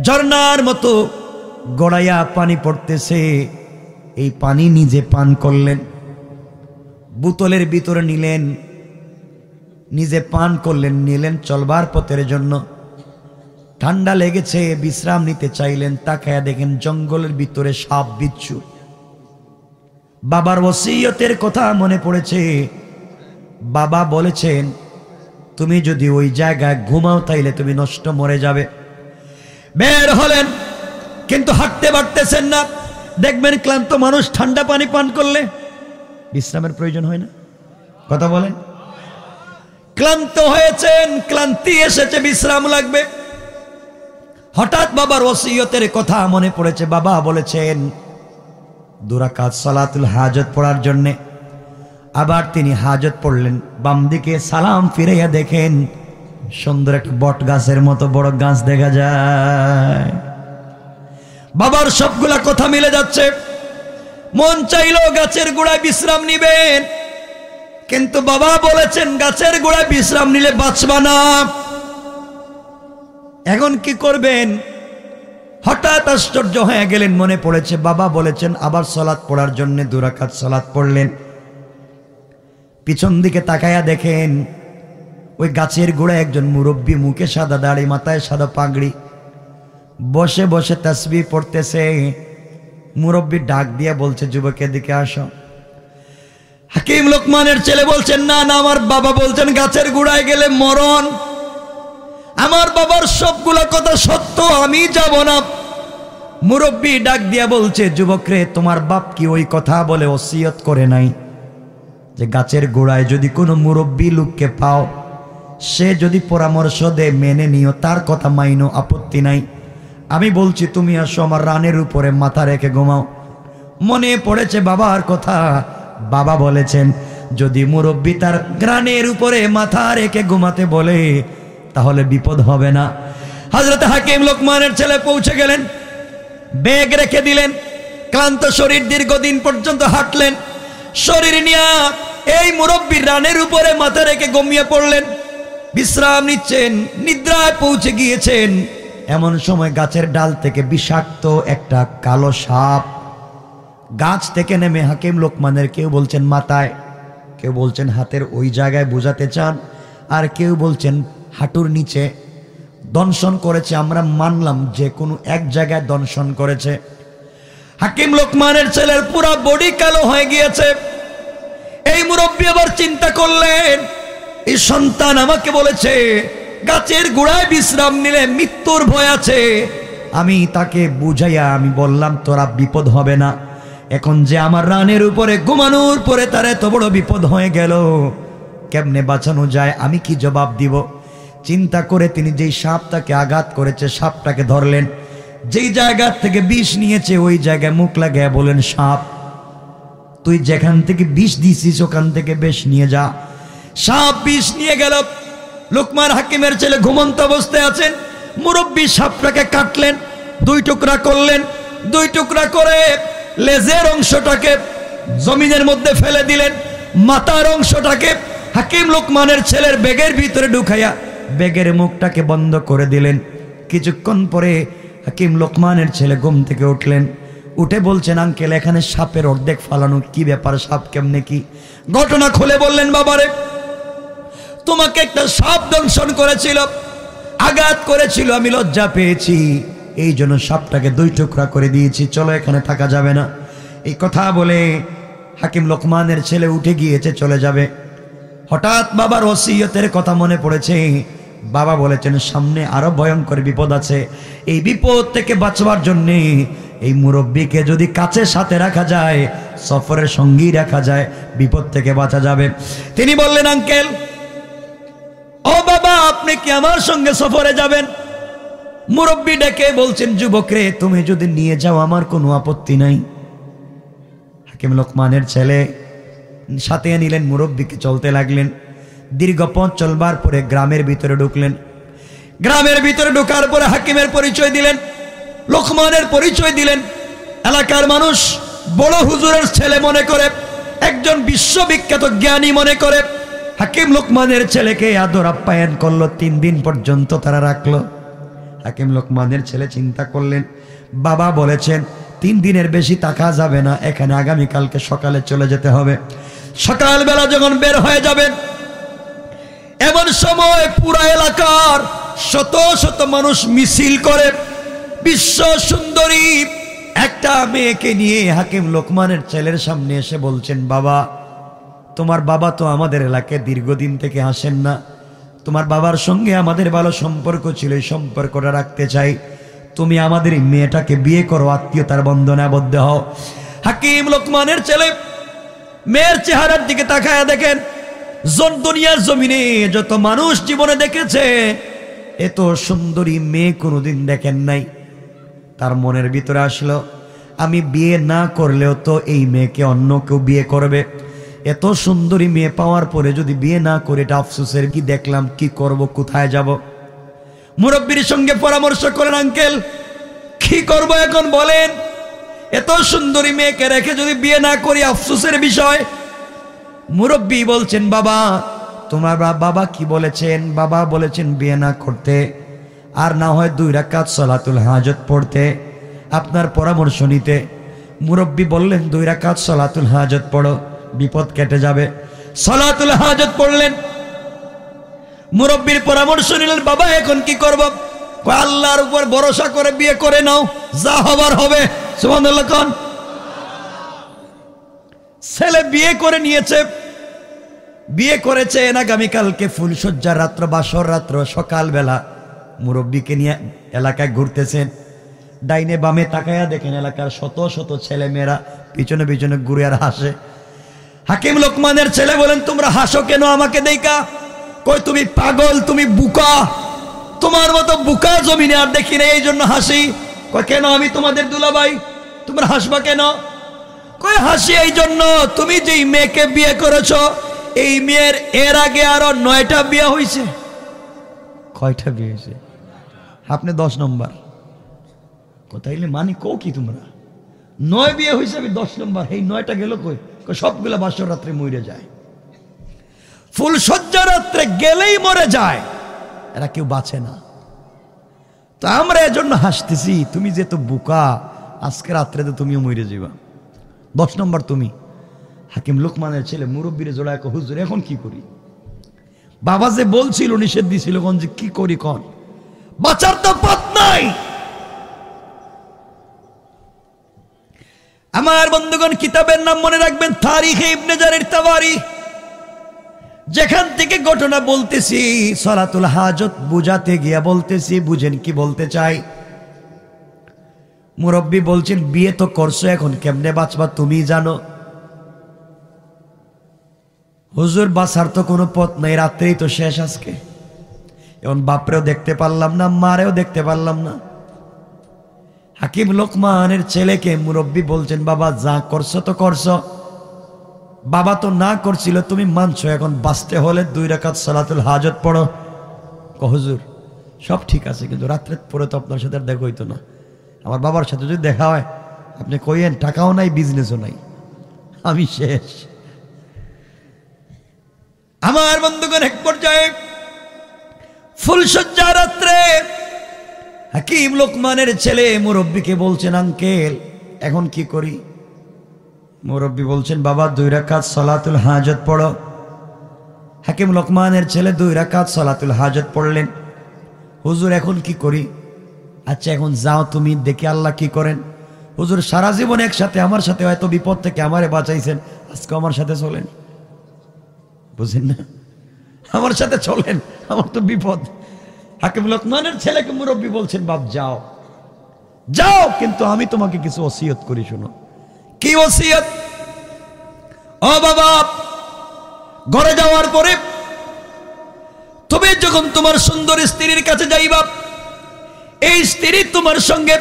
[SPEAKER 1] ঝর্ণার মতো গড়াইয়া পানি পড়তেছে। এই পানি নিজে পান করলেন, বোতলের ভিতরে নিলেন, নিজে পান করলেন, নিলেন চলবার পথের জন্য। ঠান্ডা লেগেছে, বিশ্রাম নিতে চাইলেন, তাকায়া দেখেন জঙ্গলের ভিতরে সাপ বিচ্ছু। বাবার ওসিয়তের কথা মনে পড়েছে। বাবা বলেছেন, তুমি যদি ওই জায়গায় ঘুমাও তাইলে তুমি নষ্ট মরে যাবে। বের হলেন, কিন্তু হাঁটতে পারতেছেন না। দেখবেন ক্লান্ত মানুষ ঠান্ডা পানি পান করলে বিশ্রামের প্রয়োজন হয় না? কথা বলেন। ক্লান্ত হয়েছেন, ক্লান্তি এসেছে, বিশ্রাম লাগবে। হঠাৎ বাবার ওসিয়তের কথা মনে পড়েছে। বাবা বলেছেন 2 রাকাত সালাতুল হাজত পড়ার জন্যে। আবার তিনি হাজত পড়লেন, বাম দিকে সালাম ফিরাইয়া দেখেন সুন্দর একটা বট গাছের মতো বড় গাছ দেখা যায়। বাবার সবগুলা কথা মিলে যাচ্ছে। মন চাইলো গাছের গোড়ায় বিশ্রাম নিবেন, কিন্তু বাবা বলেছেন গাছের গোড়ায় বিশ্রাম নিলে বাঁচবা না। এখন কি করবেন? হঠাৎ আশ্চর্য হয়ে গেলেন, মনে পড়েছে বাবা বলেছেন আবার সালাত পড়ার জন্য। 2 রাকাত সালাত পড়লেন। পিছন দিকে তাকায়া দেখেন ওই গাছের গোড়ায় একজন মুরব্বী, মুখে সাদা দাড়ি, মাথায় সাদা পাগড়ি, বসে বসে তাসবিহ পড়তেছে। মুরব্বী ডাক দিয়ে বলছে, যুবকের দিকে আসো। হাকিম লোকমানের ছেলে বলছেন, না না, আমার বাবা বলছেন গাছের গোড়ায় গেলে মরণ। আমার বাবার সবগুলা কথা সত্য, আমি যাব না। মুরব্বী ডাক দিয়া বলছে, যুবক রে, তোমার বাপ কি ওই কথা বলে ওসিয়ত করে নাই যে গাছের গোড়ায় যদি কোনো মুরব্বী লোককে পাও, সে যদি পরামর্শ দেয় মেনে নিও, তার কথা মাইনো, আপত্তি নাই। আমি বলছি তুমি আসো, আমার রানের উপরে মাথা রেখে ঘুমাও। মনে পড়েছে বাবার কথা। বাবা বলেছেন যদি মুরব্বী তার রানের উপরে মাথা রেখে ঘুমাতে বলে তাহলে বিপদ হবে না। হযরত হাকিম লোকমানের ছেলে পৌঁছে গেলেন, ব্যাগ রেখে দিলেন। ক্লান্ত শরীর, দীর্ঘদিন পর্যন্ত হাঁটলেন। শরীর নিয়ে এই মুরব্বীর রানের উপরে মাথা রেখে ঘুমিয়ে পড়লেন, বিশ্রাম নিচ্ছেন, নিদ্রায় পৌঁছে গিয়েছেন। এমন সময় গাছের ডাল থেকে বিষাক্ত একটা কালো সাপ গাছ থেকে নেমে হাকিম লোকমানের, কেউ বলছেন মাথায়, কেউ বলছেন হাতের ওই জায়গায় বোঝাতে চান, আর কেউ বলছেন হাঁটুর নিচে দংশন করেছে। আমরা মানলাম যে কোনো এক জায়গায় দংশন করেছে। হাকিম লোকমানের ছেলের পুরা বডি কালো হয়ে গিয়েছে। এই মুরব্বী আবার চিন্তা করলেন, এই সন্তান আমাকে বলেছে গাছের গোড়ায় বিশ্রাম নিলে মৃত্যুর ভয় আছে। আমি তাকে বুঝাইয়া আমি বললাম তোরা বিপদ হবে না। এখন যে আমার রানের উপরে ঘুমানোর পরে তার এত বড় বিপদ হয়ে গেল, কেমনে বাঁচানো যায়, আমি কি জবাব দিব? চিন্তা করে তিনি যেই সাপটাকে আঘাত করেছে সাপটাকে ধরলেন, যেই জায়গা থেকে বিষ নিয়েছে ওই জায়গায় মুখ লাগায় বলেন, সাপ তুই যেখান থেকে বিষ দিছিস ওখান থেকে বেশ নিয়ে যা। সাপ বিষ নিয়ে গেল। লোকমান হাকিমের ছেলে ঘুমন্ত অবস্থায় আছেন। মুরব্বী সাপটাকে কাটলেন, 2 টুকরা করলেন। 2 টুকরা করে লেজের অংশটাকে জমিনের মধ্যে ফেলে দিলেন, মাথার অংশটাকে হাকিম লোকমানের ছেলের ব্যাগের ভিতরে ঢুকাইয়া ব্যাগের মুখটাকে বন্ধ করে দিলেন। কিছুক্ষণ পরে হাকিম লোকমানের ছেলে ঘুম থেকে উঠলেন। উঠে বলছেন, আঙ্কেল এখানে সাপের অর্ধেক ফালানো, কি ব্যাপার, সাপ কেমনে কি? ঘটনা খুলে বললেন, বাবারে তোমাকে একটা সাপ দংশন করেছিল, আঘাত করেছিল, আমি লজ্জা পেয়েছি, এই জন্য সাপটাকে 2 টুকরা করে দিয়েছি, চলো এখানে থাকা যাবে না। এই কথা বলে হাকিম লোকমানের ছেলে উঠে গিয়েছে চলে যাবে। হঠাৎ বাবার ওসিয়তের কথা মনে পড়েছে। বাবা বলেছেন সামনে আরো ভয়ঙ্কর বিপদ আছে, এই বিপদ থেকে বাঁচবার জন্যে এই মুরব্বীকে যদি কাছে সাথে রাখা যায়, সফরের সঙ্গী রাখা যায়, বিপদ থেকে বাঁচা যাবে। তিনি বললেন, আঙ্কেল ও বাবা আপনি কি আমার সঙ্গে সফরে যাবেন? মুরব্বী ডেকে বলছেন, যুবক রে তুমি যদি নিয়ে যাও আমার কোনো আপত্তি নাই। হাকিম লোকমানের ছেলে সাথে নিলেন, মুরব্বীকে চলতে লাগলেন। দীর্ঘ পথ চলবার পরে গ্রামের ভিতরে ঢুকলেন। গ্রামের ভিতরে ঢোকার পরে হাকিমের পরিচয় দিলেন, লোকমানের পরিচয় দিলেন। এলাকার মানুষ বড় হুজুরের ছেলে মনে করে, একজন বিশ্ববিখ্যাত জ্ঞানী মনে করে হাকিম লোকমানের ছেলেকে আদর আপ্যায়ন করলো। 3 দিন পর্যন্ত তারা রাখলো। হাকিম লোকমানের ছেলে চিন্তা করলেন, বাবা বলেছেন 3 দিনের বেশি থাকা যাবে না, এখানে আগামীকালকে সকালে চলে যেতে হবে। সকালবেলা যখন বের হয়ে যাবেন, এমন সময় পুরা এলাকার শত শত মানুষ মিছিল করে বিশ্ব সুন্দরী একটা মেয়েকে নিয়ে হাকিম লোকমানের ছেলের সামনে এসে বলছেন, বাবা তোমার বাবা তো আমাদের এলাকায় দীর্ঘদিন থেকে আসেন না, তোমার বাবার সঙ্গে আমাদের ভালো সম্পর্ক ছিল, এই সম্পর্কটা রাখতে চাই, তুমি আমাদের এই মেয়েটাকে বিয়ে করো, আত্মীয়তার বন্ধনে আবদ্ধ হও। হাকিম লোকমানের ছেলে মেয়ের চেহারার দিকে তাকায়া দেখেন, দুনিয়ার জমিনে যত মানুষ জীবনে দেখেছে এত সুন্দরী মেয়ে কোনোদিন দেখেন নাই। তার মনের ভিতরে আসলো, আমি বিয়ে না করলেও তো এই মেয়েকে অন্য কেউ বিয়ে করবে, এত সুন্দরী মেয়ে পাওয়ার পরে যদি বিয়ে না করে এটা আফসোসের, কি দেখলাম, কি করব, কোথায় যাব? মুরব্বীর সঙ্গে পরামর্শ করেন, আঙ্কেল কি করব এখন বলেন, এত সুন্দরী মেয়েকে রেখে যদি বিয়ে না করি আফসোসের বিষয়। মুরব্বী বলছেন, বাবা তোমার বাবা কি বলেছেন? বাবা বলেছেন বিয়ে না করতে, আর না হয় 2 রাকাত সালাতুল হাজত পড়তে, আপনার পরামর্শ নিতে। মুরব্বী বললেন 2 রাকাত সালাতুল হাজত পড়ো, বিপদ কেটে যাবে। সালাতুল হাজত পড়লেন, মুরব্বীর পরামর্শ নিলেন, বাবা এখন কি করব? আল্লাহর উপর ভরসা করে বিয়ে করে নাও, যা হবার হবে। সুবহানাল্লাহ কোন। ছেলে বিয়ে করে নিয়েছে, বিয়ে করেছে, আগামীকালকে ফুলসজ্জার রাত্র, বাসর রাত্র, সকালবেলা মুরব্বীকে নিয়ে এলাকায় ঘুরতেছেন। ডাইনে বামে তাকায়া দেখেন এলাকার শত শত ছেলে মেয়েরা পিছনে পিছনে ঘুরে আর হাসে। হাকিম লোকমানের ছেলে বলেন, তোমরা হাসো কেন আমাকে দেখা? কই তুমি পাগল, তুমি বুকা, তোমার মতো বুকা জমিনে আর দেখি না, এই জন্য হাসি। কই কেন, আমি তোমাদের দুলাভাই, তোমরা হাসবা কেন? কই হাসি এই জন্য, তুমি যেই মেয়েকে বিয়ে করেছ এই মেয়ের এর আগে আরো 9টা বিয়ে হয়েছে। কয়টা বিয়ে হয়েছে? আপনি 10 নম্বর। কোথাইলে মানি কও কি তোমরা? 9 বিয়ে হয়েছে, আমি 10 নম্বর। এই 9টা গেল কই? সবগুলা বাসর রাত্রে মরে যায়, ফুল সজ্জা রাত্রে গেলেই মরে যায়, এরা কেউ বাঁচে না। তো আমরা এজন্য হাসতেছি, তুমি যে তো বোকা, আজকে রাত্রে তো তুমিও মরে যাবা। 10 নম্বর তুমি। হাকিম লোকমানের ছেলে মুরব্বীরে জোড়ায়, হুজুর এখন কি করি? বাবা যে বলছিল, নিষেধ দিছিল, কোন যে কি করি কোন, বাঁচার তো পথ নাই। আমার বন্ধুগণ, কিতাবের নাম মনে রাখবেন, তারিখে ইবনে জারির তাবারি। যেখান থেকে ঘটনা বলতেছি, সালাতুল হাজত বুঝাতে গিয়া বলতেছি, বুঝেন কি বলতে চাই। মুরব্বী বলছেন, বিয়ে তো করছো, এখন কেমনে বাঁচবা তুমি জানো। হুজুর বাঁচার তো কোনো পথ নাই, রাত্রেই তো শেষ আজকে। এখন বাপরেও দেখতে পারলাম না, মারেও দেখতে পারলাম না। হাকিম লোকমানের ছেলেকে মুরব্বী বলছেন, বাবা যা করছো তো করছো, বাবা তো না করছিল, তুমি মানছো, এখন বাঁচতে হলে 2 রাকাত সালাতুল হাজত পড়ো। হুজুর সব ঠিক আছে, কিন্তু রাত্রে পরে তো আপনার সাথে আর দেখা হইতো না। আমার বাবার সাথে যদি দেখা হয় আপনি কইেন টাকাও নাই, বিজনেসও নাই, আমি শেষ। আমার বন্ধুগণ, এক পর্যায়ে ফুলসজ্জা রাত্রে হাকিম লোকমানের ছেলে মুরব্বীকে বলছেন, আঙ্কেল এখন কি করি? মুরব্বী বলছেন, বাবা 2 রাকাত সালাতুল হাজত পড়ো। হাকিম লোকমানের ছেলে 2 রাকাত সালাতুল হাজত পড়লেন। হুজুর এখন কি করি? আচ্ছা এখন যাও তুমি, দেখি আল্লাহ কি করেন। হুজুর সারা জীবন একসাথে আমার সাথে হয়তো বিপদ থেকে আমারে বাঁচাইছেন, আজকে আমার সাথে চলেন। বুঝেন না, আমার সাথে চলেন, আমার তো বিপদ। হাকিম লোকমানের ছেলেকে মুরব্বী বলছেন, বাপ যাও যাও, কিন্তু আমি তোমাকে কিছু ওসিয়ত করি, শোনো। কি ওসিয়ত? ও বাবা, ঘরে যাওয়ার পরে তুমি যখন তোমার সুন্দর স্ত্রীর কাছে যাইবা, এই স্ত্রী তোমার সঙ্গে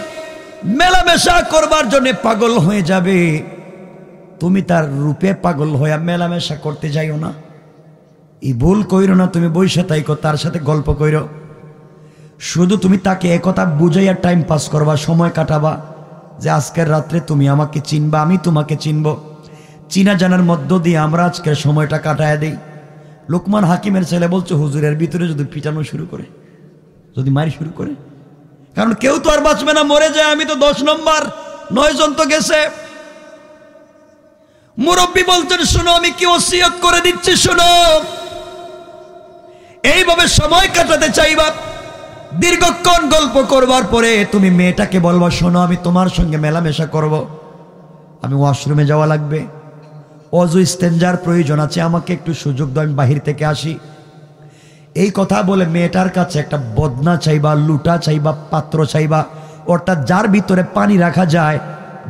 [SPEAKER 1] মেলামেশা করবার জন্য পাগল হয়ে যাবে। তুমি তার রূপে পাগল হয়ে মেলামেশা করতে যাইও না। এই ভুল কইরো না, তুমি বইসা তাইকো, তার সাথে গল্প কইরো। শুধু তুমি তাকে একথা বুঝাইয়া টাইম পাস করবা, সময় কাটাবা, যে আজকের রাত্রে তুমি আমাকে চিনবা, আমি তোমাকে চিনব। চিনা জানার মধ্য দিয়ে আমরা আজকের সময়টা কাটায় দেই। লোকমান হাকিমের ছেলে বলছে, হুজুরের ভিতরে যদি পিটানো শুরু করে, যদি মারি শুরু করে, কারণ কেউ তো আর বাঁচবে না, মরে যায়। আমি তো 10 নম্বর, 9 জন তো গেছে। মুরব্বী বলছেন, শোনো আমি কি ওসিয়ত করে দিচ্ছি, শোনো। এইভাবে সময় কাটাতে চাইবা, দীর্ঘক্ষণ গল্প করবার পরে তুমি মেয়েটাকে বলবা, শোনো আমি তোমার সঙ্গে মেলামেশা করব, আমি ওয়াশরুমে যাওয়া লাগবে, অজু ইস্তেঞ্জার প্রয়োজন আছে, আমাকে একটু সুযোগ দাও, আমি বাহির থেকে আসি। এই কথা বলে মেয়েটার কাছে একটা বদনা চাইবা, লুটা চাইবা, পাত্র চাইবা, অর্থাৎ যার ভিতরে পানি রাখা যায়,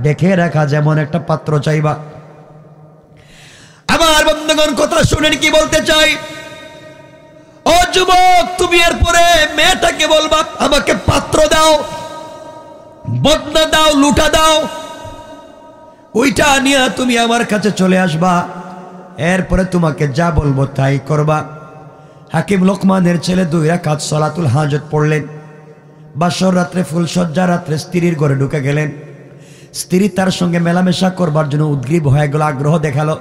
[SPEAKER 1] দেখে রাখা যেমন একটা পাত্র চাইবা। আমার বন্ধুগণ কথা শুনেন কি বলতে চাই। ও যুবক, তুমি এরপরে মেয়েটাকে বলবা, আমাকে পাত্র দাও, বদনা দাও, লুটা দাও, ওইটা নিয়ে তুমি আমার কাছে চলে আসবা। এরপরে তোমাকে যা বলবো তাই করবা। হাকিম লোকমানের ছেলে 2 রাকাত সালাতুল হাজত পড়লেন। বাসর রাত্রে ফুলসজ্জা রাত্রে স্ত্রীর ঘরে ঢুকে গেলেন। স্ত্রী তার সঙ্গে মেলামেশা করবার জন্য উদ্গ্রীব হয়ে গেল, আগ্রহ দেখালো।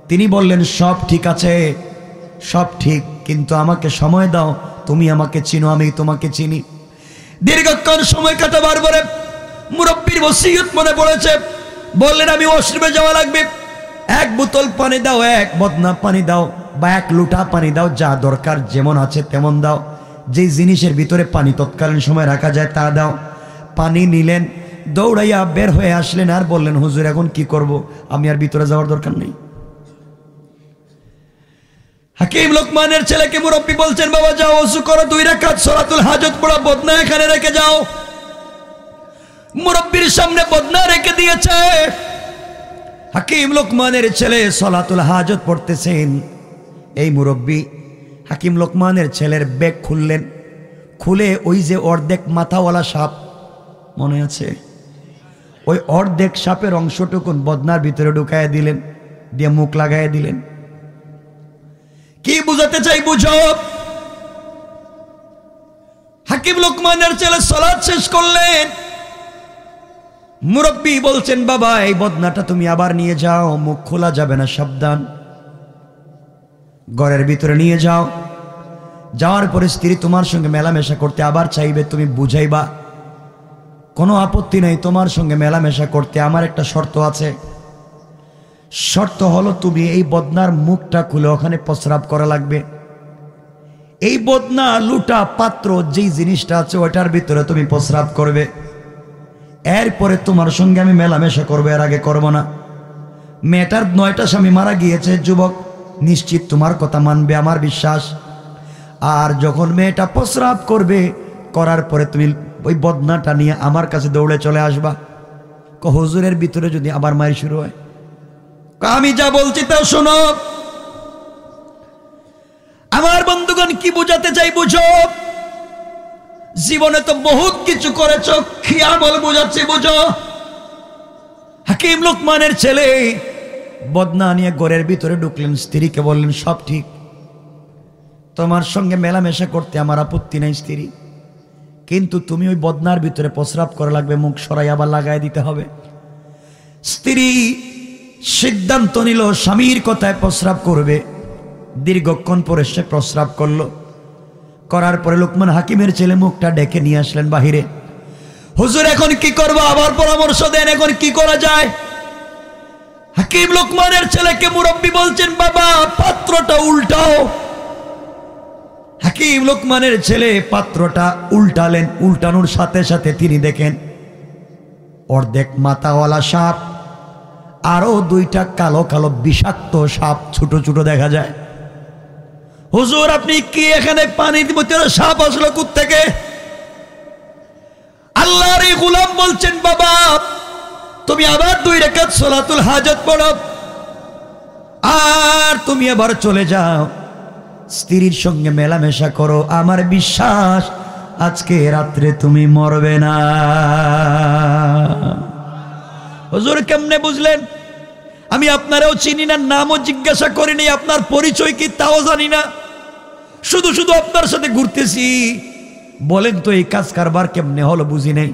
[SPEAKER 1] তিনি বললেন, সব ঠিক আছে, সব ঠিক, কিন্তু আমাকে সময় দাও, তুমি আমাকে চিনো, আমি তোমাকে চিনি। দীর্ঘক্ষণ সময় কাটাবার পরে মুরব্বীর ওসিয়ত মনে পড়েছে। বললেন, আমি ওয়াশরুমে যাওয়া লাগবে, 1 বোতল পানি দাও, 1 বদনা পানি দাও, বা 1 লুটা পানি দাও, যা দরকার যেমন আছে তেমন দাও, যেই জিনিসের ভিতরে পানি তৎকালীন সময় রাখা যায় তা দাও। পানি নিলেন, দৌড়াইয়া বের হয়ে আসলেন, আর বললেন, হুজুর এখন কি করব, আমি আর ভিতরে যাওয়ার দরকার নেই। হাকিম লোকমানের ছেলেকে মুরব্বী বলছেন, বাবা যাও, ওযু করো, 2 রাকাত সালাতুল হাজত পড়ো, বদনা এখানে রেখে যাও। মুরব্বীর সামনে বদনা রেখে দিয়েছে। হাকিম লোকমানের ছেলে সালাতুল হাজত পড়তেছেন। এই মুরব্বী হাকিম লোকমানের ছেলের ব্যাগ খুললেন, খুলে ওই যে অর্ধেক মাথাওয়ালা সাপ মনে আছে, ওই অর্ধেক সাপের অংশটুকুন বদনার ভিতরে ঢুকাইয়া দিলেন, দিয়ে মুখ লাগাইয়া দিলেন। কি বুঝাতে চাই বুঝো। হাকিম লোকমানের ছেলে সালাত শেষ করলেন। মুরব্বী বলছেন, বাবা এই বদনাটা তুমি আবার নিয়ে যাও, মুখ খোলা যাবে না, সাবধান, ঘরের ভিতরে নিয়ে যাও। যাওয়ার পরে স্ত্রী তোমার সঙ্গে মেলামেশা করতে আবার চাইবে, তুমি বুঝাইবা, কোনো আপত্তি নাই তোমার সঙ্গে মেলামেশা করতে, আমার একটা শর্ত আছে। শর্ত হলো তুমি এই বদনার মুখটা খুলে ওখানে প্রস্রাব করা লাগবে। এই বদনা, লুটা, পাত্র যেই জিনিসটা আছে ওটার ভিতরে তুমি প্রস্রাব করবে। এরপরে তোমার সঙ্গে আমি মেলামেশা করবো, এর আগে করবো না। মেয়েটার 9টা স্বামী মারা গিয়েছে, যুবক নিশ্চিত তোমার কথা মানবে, আমার বিশ্বাস। আর যখন মেয়েটা প্রস্রাব করবে, করার পরে তুমি ওই বদনাটা নিয়ে আমার কাছে দৌড়ে চলে আসবা। হুজুরের ভিতরে যদি আবার মারি শুরু হয়, আমি যা বলছি তাও শোনো। আমার বন্ধুগণ কি বুঝাতে চাই বুঝো। জীবনে তো বহুত কিছু করেছো, খিয়ামল বুঝাচ্ছি বুঝো। হাকিম লোকমানের ছেলে বদনা নিয়ে ঘরের ভিতরে ঢুকলেন, স্ত্রীকে বললেন, সব ঠিক, তোমার সঙ্গে মেলামেশা করতে আমার আপত্তি নাই স্ত্রী, কিন্তু তুমি ওই বদনার ভিতরে প্রস্রাব করা লাগবে, মুখ সরাই আবার লাগাই দিতে হবে। স্ত্রী সিদ্ধান্ত নিল স্বামীর কথায় প্রস্রাব করবে। দীর্ঘক্ষণ পরে সে প্রস্রাব করলো। করার পরে লোকমান হাকিমের ছেলে মুখটা ডেকে নিয়ে আসলেন বাহিরে। হুজুর এখন কি করব? আবার পরামর্শ দেন, এখন কি করা যায়? হাকিম লোকমানের ছেলেকে মুরব্বি বলছেন, বাবা পাত্রটা উল্টাও। হাকিম লোকমানের ছেলে পাত্রটা উল্টালেন। উল্টানোর সাথে সাথে তিনি দেখেন অর্ধেক মাথাওয়ালা সাপ, আরো দুইটা কালো কালো বিষাক্ত সাপ ছোট ছোট দেখা যায়। হুজুর আপনি কি এখানে পানির ভিতরে সাপ আসলো কোত্থেকে? আল্লাহর এই গোলাম বলছেন, বাবা তুমি আবার 2 রাকাত সালাতুল হাজত পড়ো, আর তুমি আবার চলে যাও, স্ত্রীর সঙ্গে মেলামেশা করো, আমার বিশ্বাস আজকে রাত্রে তুমি মরবে না। হুজুর কেমনে বুঝলেন? আমি আপনারাও চিনি না, নামও জিজ্ঞাসা করিনি, আপনার পরিচয় কি তাও জানি না, শুধু শুধু আপনার সাথে ঘুরতেছি, বলেন তো এই কাজ কারবার কেমনে হলো বুঝি নেই।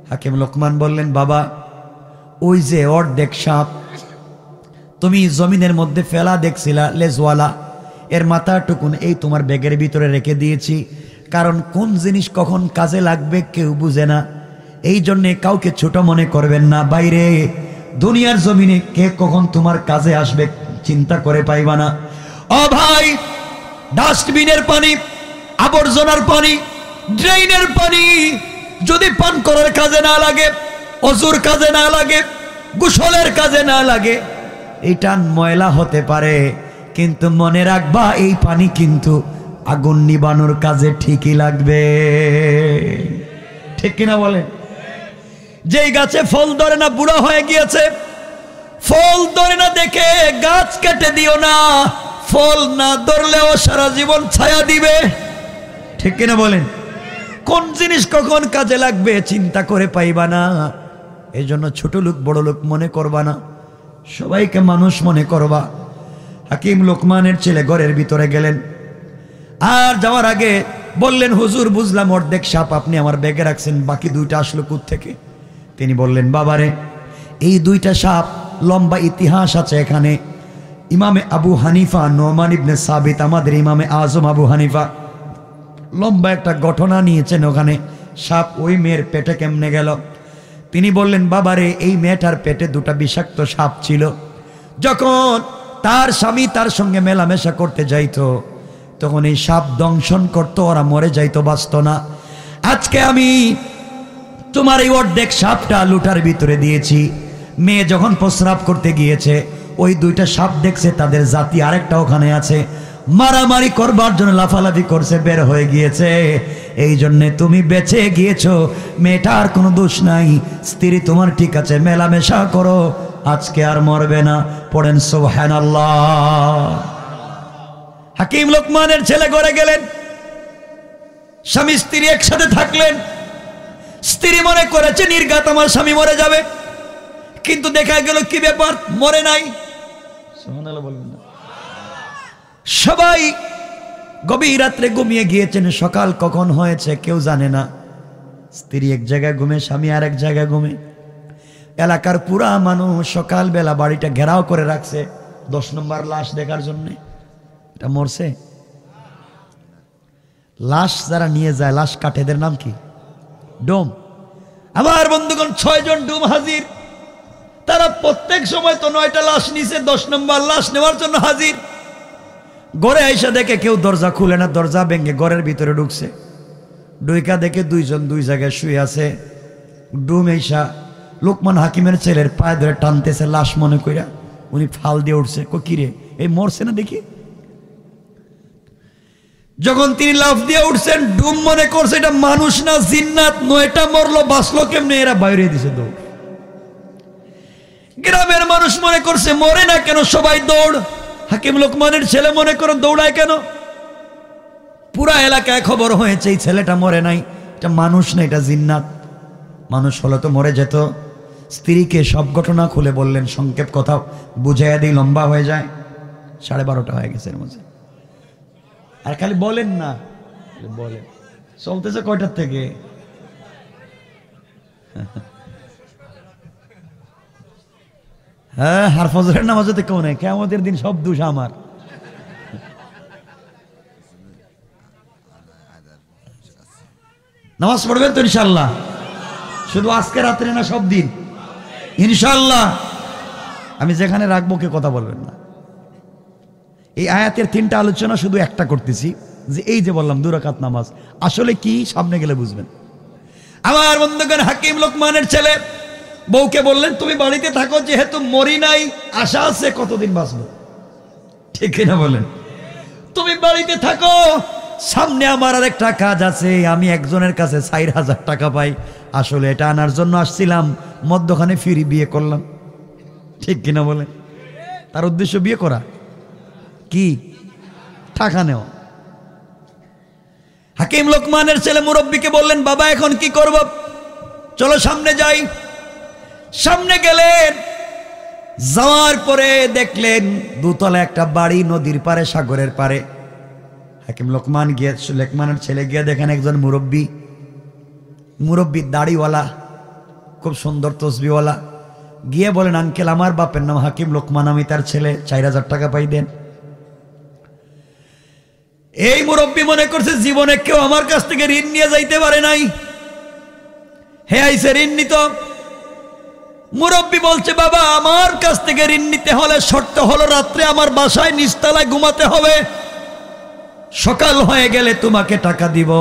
[SPEAKER 1] হাকিম লোকমান বললেন, বাবা ওই যে অর্ধেক সাপ তুমি জমিনের মধ্যে ফেলা দেখছিলা লেজওয়ালা, এর মাথাটুকুন এই তোমার ব্যাগের ভিতরে রেখে দিয়েছি, কারণ কোন জিনিস কখন কাজে লাগবে কেউ বুঝে না, এই জন্যে কাউকে ছোট মনে করবেন না। বাইরে দুনিয়ার জমিনে কে কখন তোমার কাজে আসবে চিন্তা করে পাইবা না। ও ভাই, ডাস্টবিনের পানি, আবর্জনার পানি, ড্রেইনের পানি যদি পান করার কাজে না লাগে, অজুর কাজে না লাগে, গোসলের কাজে না লাগে, এটা ময়লা হতে পারে, কিন্তু মনে রাখবা এই পানি কিন্তু আগুন নিবানোর কাজে ঠিকই লাগবে। ঠিক কিনা বলে? যেই গাছে ফল ধরে না, বুড়া হয়ে গিয়েছে, ফল ধরে না দেখে গাছ কেটে দিও না, ফল না ধরলেও সারা জীবন ছায়া দিবে। ঠিক কিনা বলেন? কোন জিনিস কখন কাজে লাগবে চিন্তা করে পাইবা না, এই জন্য ছোট লোক বড় লোক মনে করবা না, সবাইকে মানুষ মনে করবা। হাকিম লোকমানের ছেলে ঘরের ভিতরে গেলেন, আর যাওয়ার আগে বললেন, হুজুর বুঝলাম অর্ধেক সাপ আপনি আমার ব্যাগে রাখছেন, বাকি 2টা আসলো কোত্থেকে? তিনি বললেন, বাবারে এই 2টা সাপ লম্বা ইতিহাস আছে এখানে। ইমামে আবু হানিফা নোমান ইবনে সাবিত, আমাদের ইমামে আজম আবু হানিফা, লম্বা একটা ঘটনা নিয়েছেন ওখানে, সাপ ওই মেয়ের পেটে কেমনে গেল। তিনি বললেন, বাবারে এই মেয়েটার পেটে 2টা বিষাক্ত সাপ ছিল, যখন তার স্বামী তার সঙ্গে মেলামেশা করতে যাইতো তখন এই সাপ দংশন করতো, ওরা মরে যাইতো, বাঁচত না। আজকে আমি তোমার এই অর্ধেক সাপটা লুটার ভিতরে দিয়েছি, মেয়ে যখন প্রস্রাব করতে গিয়েছে ওই 2টা সাপ দেখছে তাদের জাতি আরেকটা ওখানে আছে, মারামারি করবার জন্য লাফালাফি করছে, বের হয়ে গিয়েছে, এই জন্যে তুমি বেঁচে গিয়েছো, মেয়েটার কোনো দোষ নাই, স্ত্রী তোমার ঠিক আছে, মেলামেশা করো, আজকে আর মরবে না। পড়েন সুবহানাল্লাহ। হাকিম লোকমানের ছেলে ঘরে গেলেন, স্বামী স্ত্রী একসাথে থাকলেন, স্ত্রী মনে করেছে নির্ঘাত আমার স্বামী মরে যাবে, কিন্তু দেখা গেল কি ব্যাপার, মরে নাই। সুবহানাল্লাহ বলবেন না? সবাই গভীর রাত্রে ঘুমিয়ে গিয়েছেন, সকাল কখন হয়েছে কেউ জানে না। স্ত্রী এক জায়গায় ঘুমে, স্বামী আর এক জায়গায় ঘুমে। এলাকার পুরা মানুষ সকালবেলা বাড়িটা ঘেরাও করে রাখছে 10 নম্বর লাশ দেখার জন্য। এটা মরছে। লাশ যারা নিয়ে যায়, লাশ কাটে, এদের নাম কি? ডোম। আমার বন্ধুগণ 6 জন ডোম হাজির, তারা প্রত্যেক সময় তো 9টা লাশ নিছে, 10 নম্বর লাশ নেওয়ার জন্য হাজির। ঘরে আইসা দেখে কেউ দরজা খুলে না, দরজা ভেঙে ঘরের ভিতরে ঢুকছে, ডুইকা দেখে 2 জন 2 জায়গায় শুয়ে আছে। ডুম আইসা লোকমান হাকিমের ছেলের পায়ে ধরে টানতেছে, লাশ মনে কইরা, উনি ফাল দিয়ে উঠছে, কিরে এই মরছে না দেখি। যখন তিনি লাফ দিয়ে উঠছেন, ডুম মনে করছে এটা মানুষ না জিন্নাত, 9টা মরলো, বাঁচলো কেমনে, এরা বাইরে দিছে দৌড়। গ্রামের মানুষ মনে করছে মরে না কেন, সবাই দৌড়। হাকিম লোকমানের ছেলে মনে করেন দৌড়ায় কেন? পুরা এলাকায় খবর হয়েছে এই ছেলেটা মরে নাই, এটা মানুষ না, এটা জিন্নাত। মানুষ হলে তো মরে যেত। স্ত্রীকে সব ঘটনা খুলে বললেন, সংক্ষেপ কথা বুঝাইয়া দিই, লম্বা হয়ে যায়। 12:30 হয়ে গেছে এর মধ্যে, আর খালি বলেন না, বলেন চলতেছে কয়টার থেকে? হ্যাঁ, আর ফজরের নামাজে তো কেউ নেই, কিয়ামতের দিন সব দোষ আমার। নামাজ পড়বেন তো ইনশাআল্লাহ? শুধু আজকে রাত্রে না, সব দিন ইনশাআল্লাহ। আমি যেখানে রাখবো কে কথা বলবেন না। এই আয়াতের 3টা আলোচনা শুধু একটা করতেছি, যে এই যে বললাম 2 রাকাত নামাজ আসলে কি, সামনে গেলে বুঝবেন। আমার বন্ধুগণ, হাকিম লোকমানের ছেলে বউকে বললেন, তুমি বাড়িতে থাকো, যেহেতু মরি নাই, আশা আছে কতদিন বাঁচবো, ঠিক না বলেন? তুমি বাড়িতে থাকো, সামনে আমার আর একটা কাজ আছে, আমি একজনের কাছে 4000 টাকা পাই, আসলে এটা আনার জন্য আসছিলাম, মধ্যখানে ফিরি বিয়ে করলাম, ঠিক কিনা বলেন? তার উদ্দেশ্য বিয়ে করা, কি টাকা নেওয়া। হাকিম লোকমানের ছেলে মুরব্বীকে বললেন, বাবা এখন কি করব? চলো সামনে যাই। সামনে গেলেন, যাওয়ার পরে দেখলেন 2 তলা একটা বাড়ি, নদীর পারে, সাগরের পারে। হাকিম লোকমানের ছেলে গিয়ে দেখেন একজন মুরব্বী দাড়িওয়ালা, খুব সুন্দর তসবিওয়ালা। গিয়ে বলেন, আঙ্কেল আমার বাপের নাম হাকিম লোকমান, আমি তার ছেলে, 4000 টাকা পাই দেন। এই মুরব্বী মনে করছে জীবনে কেউ আমার কাছ থেকে ঋণ নিয়ে যাইতে পারে নাই, হে আইসে ঋণ নিত। মুরব্বী বলছে, বাবা আমার কাছ থেকে ঋণ নিতে হলে শর্ত হলো রাত্রে আমার বাসায় নিচতলায় ঘুমাতে হবে, সকাল হয়ে গেলে তোমাকে টাকা দিব।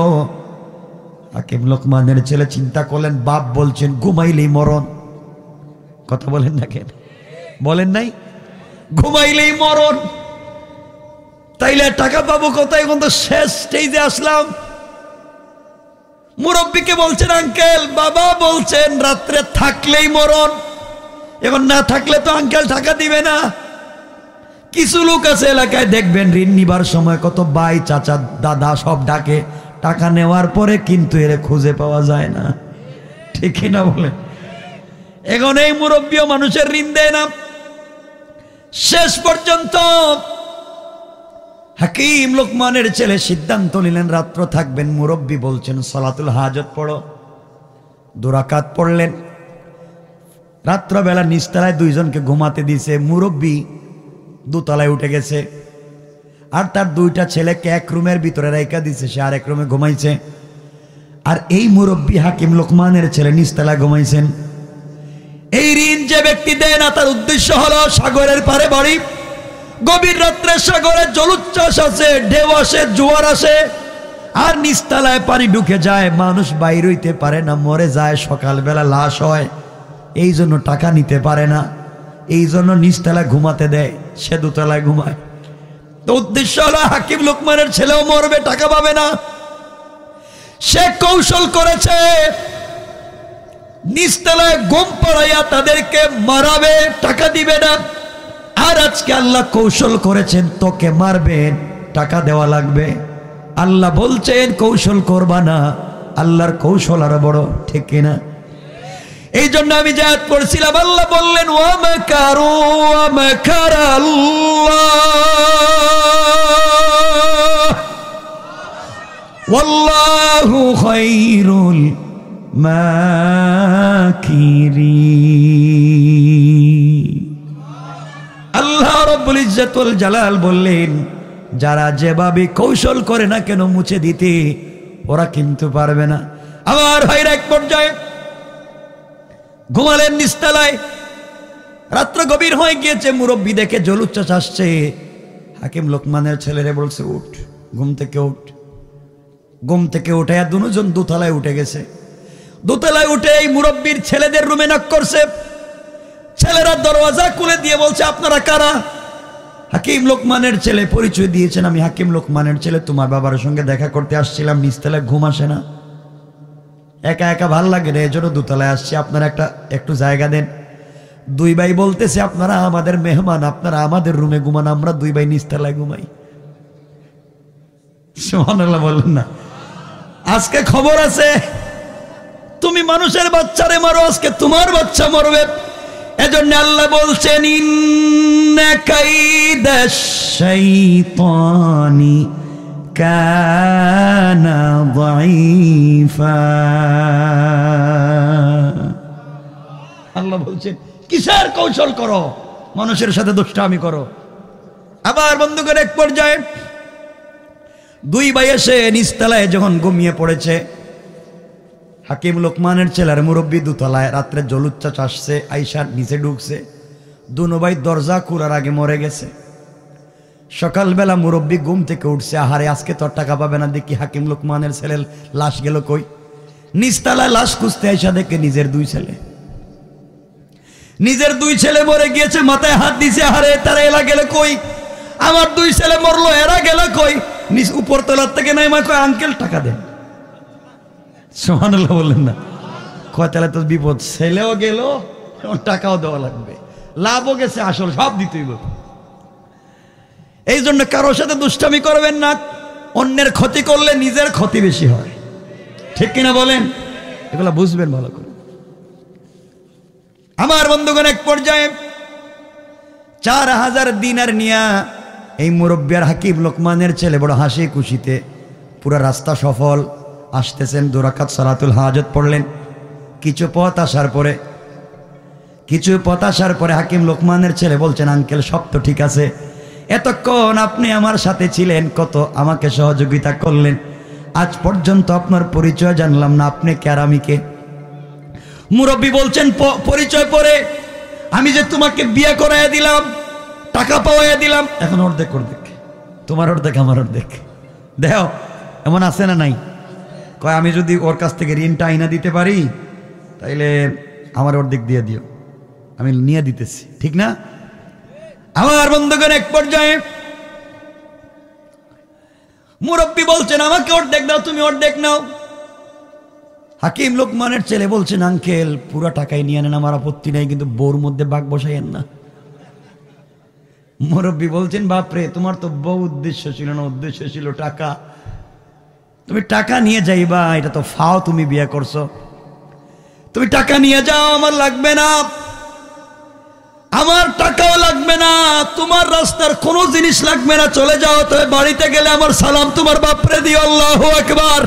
[SPEAKER 1] হাকিম লোকমানের ছেলে চিন্তা করলেন, বাপ বলছেন ঘুমাইলেই মরণ, কথা বলেন না কেন? বলেন নাই ঘুমাইলেই মরণ, তাইলে টাকা পাবো কোথায়? এখন তো শেষ স্টেজে আসলাম। মুরব্বীকে বলছেন, আঙ্কেল বাবা বলছেন রাত্রে থাকলেই মরণ, এখন না থাকলে তো আঙ্কেল টাকা দিবে না। কিছু লোক আছে এলাকায়, দেখবেন ঋণ নিবার সময় কত ভাই চাচা দাদা সব ডাকে, টাকা নেওয়ার পরে কিন্তু এর খুঁজে পাওয়া যায় না, ঠিক না বলে? এখন এই মুরব্বীও মানুষের ঋণ দেয় না। শেষ পর্যন্ত হাকিম লোকমানের ছেলে সিদ্ধান্ত নিলেন রাত্র থাকবেন। মুরব্বী বলছেন সালাতুল হাজত পড়ো, 2 রাকাত পড়লেন। রাত্রবেলা নিচতলায় 2 জনকে ঘুমাতে দিছে, মুরব্বী 2 তলায় উঠে গেছে, আর তার 2টা ছেলেকে এক রুমের ভিতরে রাইখা দিছে, সে আর এক রুমে ঘুমাইছে। আর এই মুরব্বী হাকিম লোকমানের ছেলে নিচতলায় ঘুমাইছেন। এই ঋণ যে ব্যক্তি দেয় না, তার উদ্দেশ্য হলো সাগরের পারে বাড়ি, গভীর রাত্রে সাগরে জলোচ্ছ্বাস আছে, ঢেউ আসে, জোয়ার আসে, আর নিচতলায় পানি ঢুকে যায়, মানুষ বাইর হইতে পারে না, মরে যায়, সকালবেলা লাশ হয়, এই জন্য টাকা নিতে পারে না, এই জন্য নিচতলায় ঘুমাতে দেয়, সে 2 তলায় ঘুমায়। তো উদ্দেশ্য হলো হাকিম লোকমানের ছেলেও মরবে, টাকা পাবে না। সে কৌশল করেছে, নিচতলায় ঘুম পাড়াইয়া তাদেরকে মারাবে, টাকা দিবে না। আর আজকে আল্লাহ কৌশল করেছেন, তোকে মারবেন, টাকা দেওয়া লাগবে। আল্লাহ বলছেন কৌশল করবা না, আল্লাহর কৌশল আরো বড়, ঠিক কিনা? এই জন্য আমি যা পড়ছিলাম, আল্লাহ বললেন ওয়া মাকারু ওয়া মাকারাল্লাহ ওয়াল্লাহু খায়রুল মাকিরিন। আল্লাহ রাব্বুল ইজ্জত ওয়াল জালাল বললেন, যারা যেভাবে কৌশল করে না কেন মুছে দিতে, ওরা কিন্তু পারবে না। আমার ভাইরা এক পর্যায়ে ঘুমালেন নিচতলায়, রাত্র গভীর হয়ে গিয়েছে, মুরব্বী দেখে জলোচ্ছ্বাস আসছে। হাকিম লোকমানের ছেলেরে বলছে, উঠ, ঘুম থেকে উঠ। ঘুম থেকে উঠে 2 জন 2 তলায় উঠে গেছে। 2 তলায় উঠে এই মুরব্বীর ছেলেদের রুমে নক করছে। ছেলেরা দরওয়াজা খুলে দিয়ে বলছে, আপনারা কারা? হাকিম লোকমানের ছেলে পরিচয় দিয়েছেন, আমি হাকিম লোকমানের ছেলে, তোমার বাবার সঙ্গে দেখা করতে আসছিলাম, নিচতলায় ঘুম আসে না, একা একা ভাল লাগে রে, এজন্য 2 তলায় আসছি, আপনারা একটু জায়গা দেন। 2 ভাই বলতেছে, আপনারা আমাদের মেহমান, আপনারা আমাদের রুমে ঘুমান, আমরা 2 ভাই নিচতলায় ঘুমাই। সুবহানাল্লাহ বললেন না? আজকে খবর আছে, তুমি মানুষের বাচ্চারে মারো, আজকে তোমার বাচ্চা মরবে। এজন্য আল্লাহ বলছেন, ইন্না কাইদাশ শাইতানি কানা যায়ীফা। আল্লাহ বলছেন, কিসের কৌশল করো, মানুষের সাথে দুষ্টামি করো। আবার বন্ধুগণ, এক পর্যায়ে 2 ভাই এসে নিচতলায় যখন ঘুমিয়ে পড়েছে, হাকিম লোকমানের ছেলের মুরব্বী দুতলায়, রাত্রে জলুচ্চাচ আসছে, আইসার নিচে ঢুকছে, দুনো ভাই দরজা খোলার আগে মরে গেছে। সকালবেলা মুরব্বী ঘুম থেকে উঠছে, আহারে আজকে তোর টাকা পাবে না, দেখি হাকিম লোকমানের ছেলের লাশ গেল কই। নিচতলায় লাশ খুঁজতে আইসা দেখে নিজের দুই ছেলে মরে গিয়েছে, মাথায় হাত দিছে, আহারে তারা এলা গেল কই, আমার দুই ছেলে মরলো, এরা গেল কই। নিজ উপর তলার থেকে নাই মা কয় আঙ্কেল টাকা দেন, সুবহানাল্লাহ বললেন না? কয় তাহলে তো বিপদ, ছেলেও গেল টাকাও দেওয়া লাগবে, লাভও গেছে, আসল সব দিতেই হবে। এই জন্য কারোর সাথে দুষ্টামি করবেন না, অন্যের ক্ষতি করলে নিজের ক্ষতি বেশি হয়, ঠিক কিনা বলেন? এগুলো বুঝবেন ভালো করে। আমার বন্ধুগণ, এক পর্যায়ে 4000 দিনার নিয়া এই মুরব্বী আর হাকিম লোকমানের ছেলে বড় হাসি খুশিতে পুরো রাস্তা সফল আসতেছেন। 2 রাকাত সালাতুল হাজত পড়লেন। কিছু পথ আসার পরে হাকিম লোকমানের ছেলে বলছেন, আঙ্কেল সব তো ঠিক আছে, এতক্ষণ আপনি আমার সাথে ছিলেন, কত আমাকে সহযোগিতা করলেন, আজ পর্যন্ত আপনার পরিচয় জানলাম না, আপনি কে আর আমি কে? মুরব্বী বলছেন, পরিচয় পরে আমি যে তোমাকে বিয়ে করাইয়া দিলাম, টাকা পাওয়াইয়া দিলাম, এখন অর্ধেক তোমার অর্ধেক আমার অর্ধেক, দেখো এমন আছে না নাই? কয় আমি যদি ওর কাছ থেকে ঋণটা আইনা দিতে পারি তাইলে আমার অর্ধেক দিয়ে দিও, আমি নিয়ে দিতেছি, ঠিক না? আমার বন্ধুগণ, এক পর্যায়ে মুরব্বী বলছেন, আমাকে অর্ধেক দাও, তুমি অর্ধেক নাও। হাকিম লোকমানের ছেলে বলছেন, আঙ্কেল পুরো টাকাই নিয়ে নেন, আমার আপত্তি নাই, কিন্তু বউর মধ্যে ভাগ বসাইয়েন না। মুরব্বী বলছেন, বাপরে তোমার তো বউ উদ্দেশ্য ছিল না, উদ্দেশ্য ছিল টাকা, তুমি টাকা নিয়ে যাইবা, এটা তো ফাও, তুমি বিয়ে করছো, তুমি টাকা নিয়ে যাও, আমার লাগবে না, আমার টাকাও লাগবে না, তোমার রাস্তার কোনো জিনিস লাগবে না, চলে যাও, তবে বাড়িতে গেলে আমার সালাম তোমার বাপরে দিও, আল্লাহু আকবার।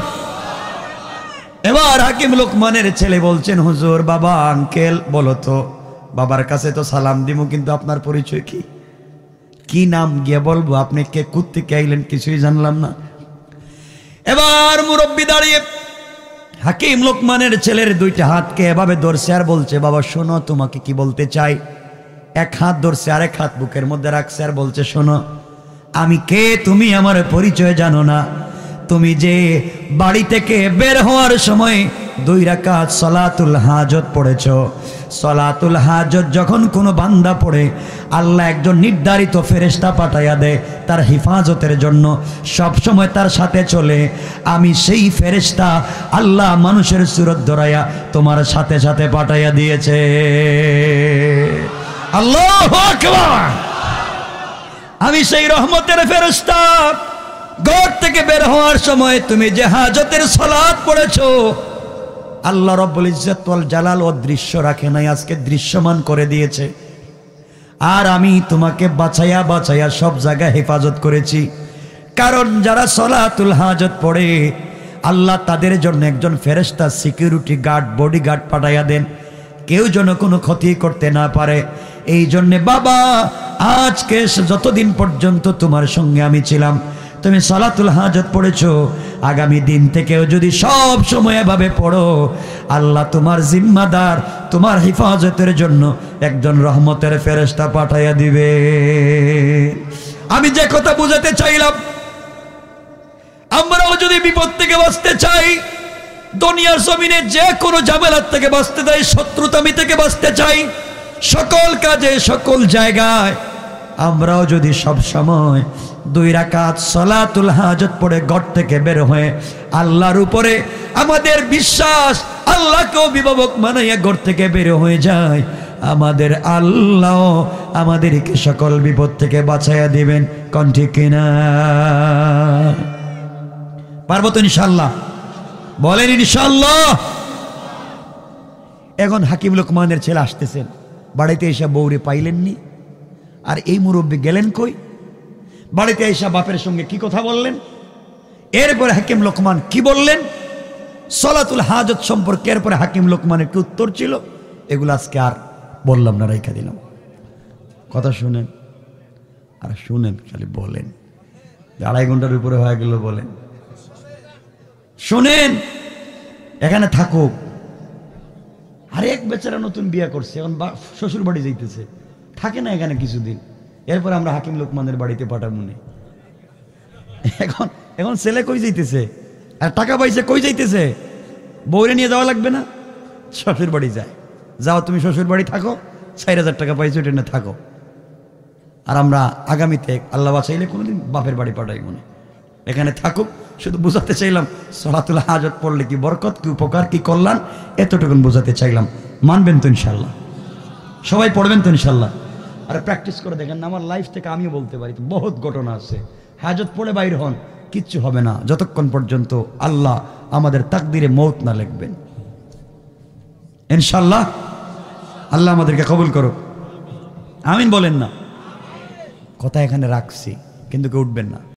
[SPEAKER 1] এবার হাকিম লোকমানের ছেলে বলছেন, হুজুর বাবা আঙ্কেল বলো তো, বাবার কাছে তো সালাম দিব, কিন্তু আপনার পরিচয় কি নাম গিয়ে বলবো, আপনি কে, কোত্থেকে আইলেন, কিছুই জানলাম না। এবার মুরব্বী দাঁড়িয়ে হাকিম লোকমানের ছেলের 2টা হাতকে এভাবে ধরছে আর বলছে, বাবা শোনো, তোমাকে কি বলতে চাই। এক হাত ধরছে, আরেক হাত বুকের মধ্যে রাখছে আর বলছে, শোনো আমি কে, তুমি আমার পরিচয় জানো না, তুমি যে বাড়ি থেকে বের হওয়ার সময় 2 রাকাত সালাতুল হাজত পড়েছ, সালাতুল হাজত যখন কোনো বান্দা পড়ে, আল্লাহ একজন নির্ধারিত ফেরেশতা পাঠাইয়া দেয় তার হেফাজতের জন্য, সব সময় তার সাথে চলে। আমি সেই ফেরেশতা আল্লাহ মানুষের সুরত ধরাইয়া তোমার সাথে সাথে পাঠাইয়া দিয়েছে। আল্লাহু আকবার। আমি সেই রহমতের ফেরেশতা, ঘর থেকে বের হওয়ার সময় তুমি যে হাজতের সালাত পড়েছো, আল্লাহ রব্বুল ইজ্জত ওয়াল জালাল ও দৃশ্য রাখে নাই, আজকে দৃশ্যমান করে দিয়েছে। আর আমি তোমাকে বাছাইয়া বাছাইয়া সব জায়গায় হেফাজত করেছি, কারণ যারা সালাতুল হাজত পড়ে আল্লাহ তাদের জন্য একজন ফেরেশতা সিকিউরিটি গার্ড, বডিগার্ড পাঠাইয়া দেন, কেউ যেন কোনো ক্ষতি করতে না পারে। এই জন্যে বাবা আজকে যতদিন পর্যন্ত তোমার সঙ্গে আমি ছিলাম, তুমি সালাতুল হাজত পড়েছো, আগামী দিন থেকেও যদি সব সময় এভাবে পড়ো, আল্লাহ তোমার জিম্মাদার, তোমার হেফাজতের জন্য একজন রহমতের ফেরেশতা পাঠাইয়া দিবে। আমি যে কথা বুঝাতে চাইলাম, আমরাও যদি বিপদ থেকে বাঁচতে চাই, দুনিয়ার জমিনে যে কোনো ঝামেলার থেকে বাঁচতে চাই, শত্রুতামি থেকে বাঁচতে চাই, সকল কাজে সকল জায়গায় আমরাও যদি সব সময় 2 রাকাত সালাতুল হাজত পড়ে ঘর থেকে বের হয়ে আল্লাহর উপরে আমাদের বিশ্বাস, আল্লাহকে অভিভাবক মানাইয়া ঘর থেকে বের হয়ে যায়, আমাদের আল্লাহ আমাদেরকে সকল বিপদ থেকে বাঁচাইয়া দিবেন। কোন ঠিক কিনা? পারবো তো ইনশাআল্লাহ? বলেন ইনশাআল্লাহ। এখন হাকিম লোকমানের ছেলে আসতেছেন, বাড়িতে এসে বউরে পাইলেননি, আর এই মুরব্বী গেলেন কই? বাড়িতে এসে বাপের সঙ্গে কি কথা বললেন, এরপরে হাকিম লোকমান কি বললেন, সালাতুল হাজত সম্পর্কে এরপরে হাকিম লোকমানের কি উত্তর ছিল, এগুলো আজকে আর বললাম না, রেখে দিলাম। কথা শুনেন আর শুনেন, খালি বলেন, 2.5 ঘন্টার উপরে হয়ে গেল, বলেন শুনেন। এখানে থাকুক। আরেক বেচারা নতুন বিয়ে করছে, এখন শ্বশুর বাড়ি যাইতেছে, থাকে না এখানে কিছুদিন, এরপর আমরা হাকিম লোকমানের বাড়িতে পাঠাবো না। এখন এখন ছেলে কই যাইতেছে, আর টাকা পাইছে কই যাইতেছে, বউরে নিয়ে যাওয়া লাগবে না, শ্বশুর বাড়ি যায়। যাও তুমি শ্বশুর বাড়ি থাকো, 4,000 টাকা পাইছো, এটা নিয়ে থাকো। আর আমরা আগামীতে আল্লাহ বাঁচাইলে কোনোদিন বাপের বাড়ি পাঠাইব না, এখানে থাকুক। শুধু বোঝাতে চাইলাম সলাতুল হাজত পড়লে কি বরকত, কি উপকার, কি কল্যাণ, এতটুকুন বোঝাতে চাইলাম। মানবেন তো ইনশাল্লাহ? সবাই পড়বেন তো ইনশাল্লাহ? আর প্র্যাকটিস করে দেখেন, আমার লাইফ থেকে আমিও বলতে পারি, বহুত ঘটনা আছে। হাজত পড়ে বাইর হন, কিচ্ছু হবে না যতক্ষণ পর্যন্ত আল্লাহ আমাদের তাকদিরে মৌত না লিখবেন। ইনশাল্লাহ আল্লাহ আমাদেরকে কবুল করো, আমিন বলেন না? কথা এখানে রাখছি, কিন্তু কেউ উঠবেন না।